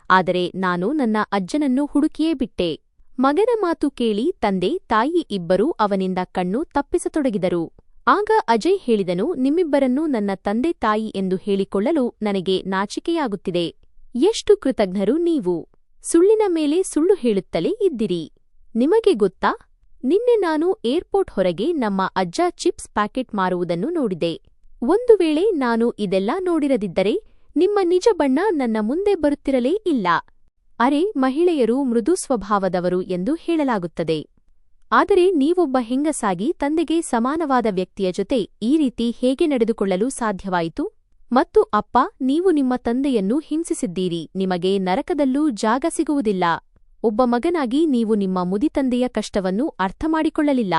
ಆದರೆ ನಾನು ನನ್ನ ಅಜ್ಜನನ್ನು ಹುಡುಕಿಯೇ ಬಿಟ್ಟೆ. ಮಗನ ಮಾತು ಕೇಳಿ ತಂದೆ ತಾಯಿ ಇಬ್ಬರೂ ಅವನಿಂದ ಕಣ್ಣು ತಪ್ಪಿಸತೊಡಗಿದರು. ಆಗ ಅಜಯ್ ಹೇಳಿದನು, ನಿಮ್ಮಿಬ್ಬರನ್ನೂ ನನ್ನ ತಂದೆ ತಾಯಿ ಎಂದು ಹೇಳಿಕೊಳ್ಳಲು ನನಗೆ ನಾಚಿಕೆಯಾಗುತ್ತಿದೆ. ಎಷ್ಟು ಕೃತಜ್ಞರು ನೀವು. ಸುಳ್ಳಿನ ಮೇಲೆ ಸುಳ್ಳು ಹೇಳುತ್ತಲೇ ಇದ್ದಿರಿ. ನಿಮಗೆ ಗೊತ್ತಾ, ನಿನ್ನೆ ನಾನು ಏರ್ಪೋರ್ಟ್ ಹೊರಗೆ ನಮ್ಮ ಅಜ್ಜ ಚಿಪ್ಸ್ ಪ್ಯಾಕೆಟ್ ಮಾರುವುದನ್ನು ನೋಡಿದೆ. ಒಂದು ವೇಳೆ ನಾನು ಇದೆಲ್ಲ ನೋಡಿರದಿದ್ದರೆ ನಿಮ್ಮ ನಿಜ ಬಣ್ಣ ನನ್ನ ಮುಂದೆ ಬರುತ್ತಿರಲೇ ಇಲ್ಲ. ಅರೆ, ಮಹಿಳೆಯರು ಮೃದು ಸ್ವಭಾವದವರು ಎಂದು ಹೇಳಲಾಗುತ್ತದೆ. ಆದರೆ ನೀವೊಬ್ಬ ಹೆಂಗಸಾಗಿ ತಂದೆಗೆ ಸಮಾನವಾದ ವ್ಯಕ್ತಿಯ ಜೊತೆ ಈ ರೀತಿ ಹೇಗೆ ನಡೆದುಕೊಳ್ಳಲು ಸಾಧ್ಯವಾಯಿತು? ಮತ್ತು ಅಪ್ಪ, ನೀವು ನಿಮ್ಮ ತಂದೆಯನ್ನು ಹಿಂಸಿಸಿದ್ದೀರಿ, ನಿಮಗೆ ನರಕದಲ್ಲೂ ಜಾಗ ಸಿಗುವುದಿಲ್ಲ. ಒಬ್ಬ ಮಗನಾಗಿ ನೀವು ನಿಮ್ಮ ಮುದಿತಂದೆಯ ಕಷ್ಟವನ್ನು ಅರ್ಥಮಾಡಿಕೊಳ್ಳಲಿಲ್ಲ.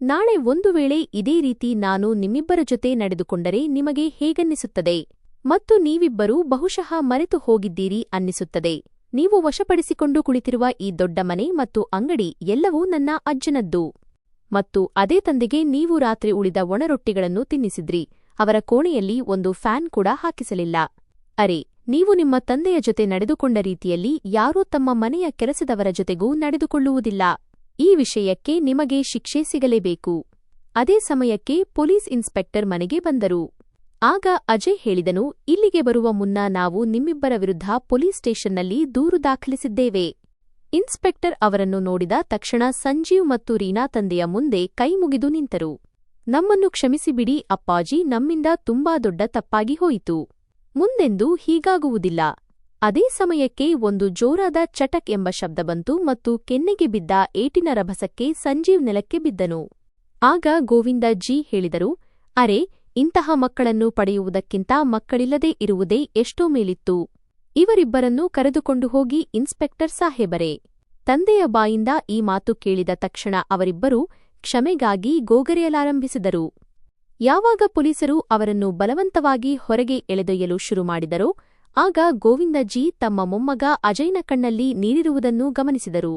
ನಾಳೆ ಒಂದು ವೇಳೆ ಇದೇ ರೀತಿ ನಾನು ನಿಮ್ಮಿಬ್ಬರ ಜೊತೆ ನಡೆದುಕೊಂಡರೆ ನಿಮಗೆ ಹೇಗನ್ನಿಸುತ್ತದೆ? ಮತ್ತು ನೀವಿಬ್ಬರೂ ಬಹುಶಃ ಮರೆತು ಹೋಗಿದ್ದೀರಿ ಅನ್ನಿಸುತ್ತದೆ. ನೀವು ವಶಪಡಿಸಿಕೊಂಡು ಕುಳಿತಿರುವ ಈ ದೊಡ್ಡ ಮನೆ ಮತ್ತು ಅಂಗಡಿ ಎಲ್ಲವೂ ನನ್ನ ಅಜ್ಜನದ್ದು. ಮತ್ತು ಅದೇ ತಂದೆಗೆ ನೀವು ರಾತ್ರಿ ಉಳಿದ ಒಣರೊಟ್ಟಿಗಳನ್ನು ತಿನ್ನಿಸಿದ್ರಿ. ಅವರ ಕೋಣೆಯಲ್ಲಿ ಒಂದು ಫ್ಯಾನ್ ಕೂಡ ಹಾಕಿಸಲಿಲ್ಲ. ಅರೆ, ನೀವು ನಿಮ್ಮ ತಂದೆಯ ಜೊತೆ ನಡೆದುಕೊಂಡ ರೀತಿಯಲ್ಲಿ ಯಾರೂ ತಮ್ಮ ಮನೆಯ ಕೆಲಸದವರ ಜೊತೆಗೂ ನಡೆದುಕೊಳ್ಳುವುದಿಲ್ಲ. ಈ ವಿಷಯಕ್ಕೆ ನಿಮಗೆ ಶಿಕ್ಷೆ ಸಿಗಲೇಬೇಕು. ಅದೇ ಸಮಯಕ್ಕೆ ಪೊಲೀಸ್ ಇನ್ಸ್ಪೆಕ್ಟರ್ ಮನೆಗೆ ಬಂದರು. ಆಗ ಅಜಯ್ ಹೇಳಿದನು, ಇಲ್ಲಿಗೆ ಬರುವ ಮುನ್ನ ನಾವು ನಿಮ್ಮಿಬ್ಬರ ವಿರುದ್ಧ ಪೊಲೀಸ್ ಸ್ಟೇಷನ್ನಲ್ಲಿ ದೂರು ದಾಖಲಿಸಿದ್ದೇವೆ. ಇನ್ಸ್ಪೆಕ್ಟರ್ ಅವರನ್ನು ನೋಡಿದ ತಕ್ಷಣ ಸಂಜೀವ್ ಮತ್ತು ರೀನಾ ತಂದೆಯ ಮುಂದೆ ಕೈಮುಗಿದು ನಿಂತರು. ನಮ್ಮನ್ನು ಕ್ಷಮಿಸಿಬಿಡಿ ಅಪ್ಪಾಜಿ, ನಮ್ಮಿಂದ ತುಂಬಾ ದೊಡ್ಡ ತಪ್ಪಾಗಿ ಹೋಯಿತು. ಮುಂದೆಂದೂ ಹೀಗಾಗುವುದಿಲ್ಲ. ಅದೇ ಸಮಯಕ್ಕೆ ಒಂದು ಜೋರಾದ ಚಟಕ್ ಎಂಬ ಶಬ್ದ ಬಂತು ಮತ್ತು ಕೆನ್ನೆಗೆ ಬಿದ್ದ ಏಟಿನ ರಭಸಕ್ಕೆ ಸಂಜೀವ್ ನೆಲಕ್ಕೆ ಬಿದ್ದನು. ಆಗ ಗೋವಿಂದ ಜಿ ಹೇಳಿದರು, ಅರೆ, ಇಂತಹ ಮಕ್ಕಳನ್ನು ಪಡೆಯುವುದಕ್ಕಿಂತ ಮಕ್ಕಳಿಲ್ಲದೇ ಇರುವುದೇ ಎಷ್ಟೋ ಮೇಲಿತ್ತು. ಇವರಿಬ್ಬರನ್ನೂ ಕರೆದುಕೊಂಡು ಹೋಗಿ ಇನ್ಸ್ಪೆಕ್ಟರ್ ಸಾಹೇಬರೇ. ತಂದೆಯ ಬಾಯಿಂದ ಈ ಮಾತು ಕೇಳಿದ ತಕ್ಷಣ ಅವರಿಬ್ಬರೂ ಕ್ಷಮೆಗಾಗಿ ಗೋಗರೆಯಲಾರಂಭಿಸಿದರು. ಯಾವಾಗ ಪೊಲೀಸರು ಅವರನ್ನು ಬಲವಂತವಾಗಿ ಹೊರಗೆ ಎಳೆದೊಯ್ಯಲು ಶುರು ಮಾಡಿದರೋ ಆಗ ಗೋವಿಂದಜಿ ತಮ್ಮ ಮೊಮ್ಮಗ ಅಜಯ್ನ ಕಣ್ಣಲ್ಲಿ ನೀರಿರುವುದನ್ನು ಗಮನಿಸಿದರು.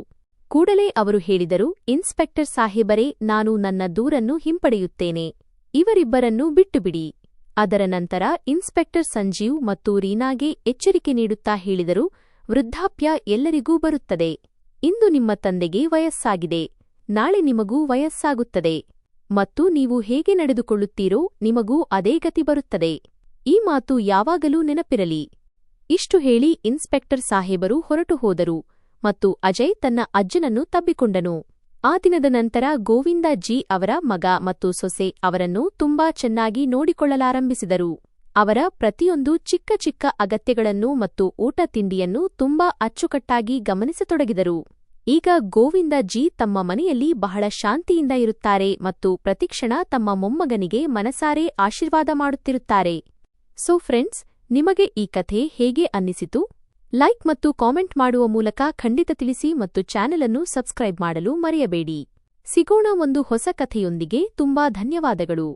ಕೂಡಲೇ ಅವರು ಹೇಳಿದರು, ಇನ್ಸ್ಪೆಕ್ಟರ್ ಸಾಹೇಬರೇ, ನಾನು ನನ್ನ ದೂರನ್ನು ಹಿಂಪಡೆಯುತ್ತೇನೆ. ಇವರಿಬ್ಬರನ್ನೂ ಬಿಟ್ಟುಬಿಡಿ. ಅದರ ನಂತರ ಇನ್ಸ್ಪೆಕ್ಟರ್ ಸಂಜೀವ್ ಮತ್ತು ರೀನಾಗೆ ಎಚ್ಚರಿಕೆ ನೀಡುತ್ತಾ ಹೇಳಿದರು, ವೃದ್ಧಾಪ್ಯ ಎಲ್ಲರಿಗೂ ಬರುತ್ತದೆ. ಇಂದು ನಿಮ್ಮ ತಂದೆಗೆ ವಯಸ್ಸಾಗಿದೆ, ನಾಳೆ ನಿಮಗೂ ವಯಸ್ಸಾಗುತ್ತದೆ. ಮತ್ತು ನೀವು ಹೇಗೆ ನಡೆದುಕೊಳ್ಳುತ್ತೀರೋ ನಿಮಗೂ ಅದೇ ಗತಿ ಬರುತ್ತದೆ. ಈ ಮಾತು ಯಾವಾಗಲೂ ನೆನಪಿರಲಿ. ಇಷ್ಟು ಹೇಳಿ ಇನ್ಸ್ಪೆಕ್ಟರ್ ಸಾಹೇಬರು ಹೊರಟು ಹೋದರು ಮತ್ತು ಅಜಯ್ ತನ್ನ ಅಜ್ಜನನ್ನು ತಬ್ಬಿಕೊಂಡನು. ಆ ದಿನದ ನಂತರ ಗೋವಿಂದ ಜಿ ಅವರ ಮಗ ಮತ್ತು ಸೊಸೆ ಅವರನ್ನು ತುಂಬಾ ಚೆನ್ನಾಗಿ ನೋಡಿಕೊಳ್ಳಲಾರಂಭಿಸಿದರು. ಅವರ ಪ್ರತಿಯೊಂದು ಚಿಕ್ಕ ಚಿಕ್ಕ ಅಗತ್ಯಗಳನ್ನು ಮತ್ತು ಊಟ ತಿಂಡಿಯನ್ನು ತುಂಬಾ ಅಚ್ಚುಕಟ್ಟಾಗಿ ಗಮನಿಸತೊಡಗಿದರು. ಈಗ ಗೋವಿಂದ ಜಿ ತಮ್ಮ ಮನೆಯಲ್ಲಿ ಬಹಳ ಶಾಂತಿಯಿಂದ ಇರುತ್ತಾರೆ ಮತ್ತು ಪ್ರತಿಕ್ಷಣ ತಮ್ಮ ಮೊಮ್ಮಗನಿಗೆ ಮನಸಾರೆ ಆಶೀರ್ವಾದ ಮಾಡುತ್ತಿರುತ್ತಾರೆ. ಸೊ ಫ್ರೆಂಡ್ಸ್, ನಿಮಗೆ ಈ ಕಥೆ ಹೇಗೆ ಅನ್ನಿಸಿತು? ಲೈಕ್ ಮತ್ತು ಕಾಮೆಂಟ್ ಮಾಡುವ ಮೂಲಕ ಖಂಡಿತ ತಿಳಿಸಿ ಮತ್ತು ಚಾನೆಲ್ ಅನ್ನು ಸಬ್ಸ್ಕ್ರೈಬ್ ಮಾಡಲು ಮರೆಯಬೇಡಿ. ಸಿಗೋಣ ಒಂದು ಹೊಸ ಕಥೆಯೊಂದಿಗೆ. ತುಂಬಾ ಧನ್ಯವಾದಗಳು.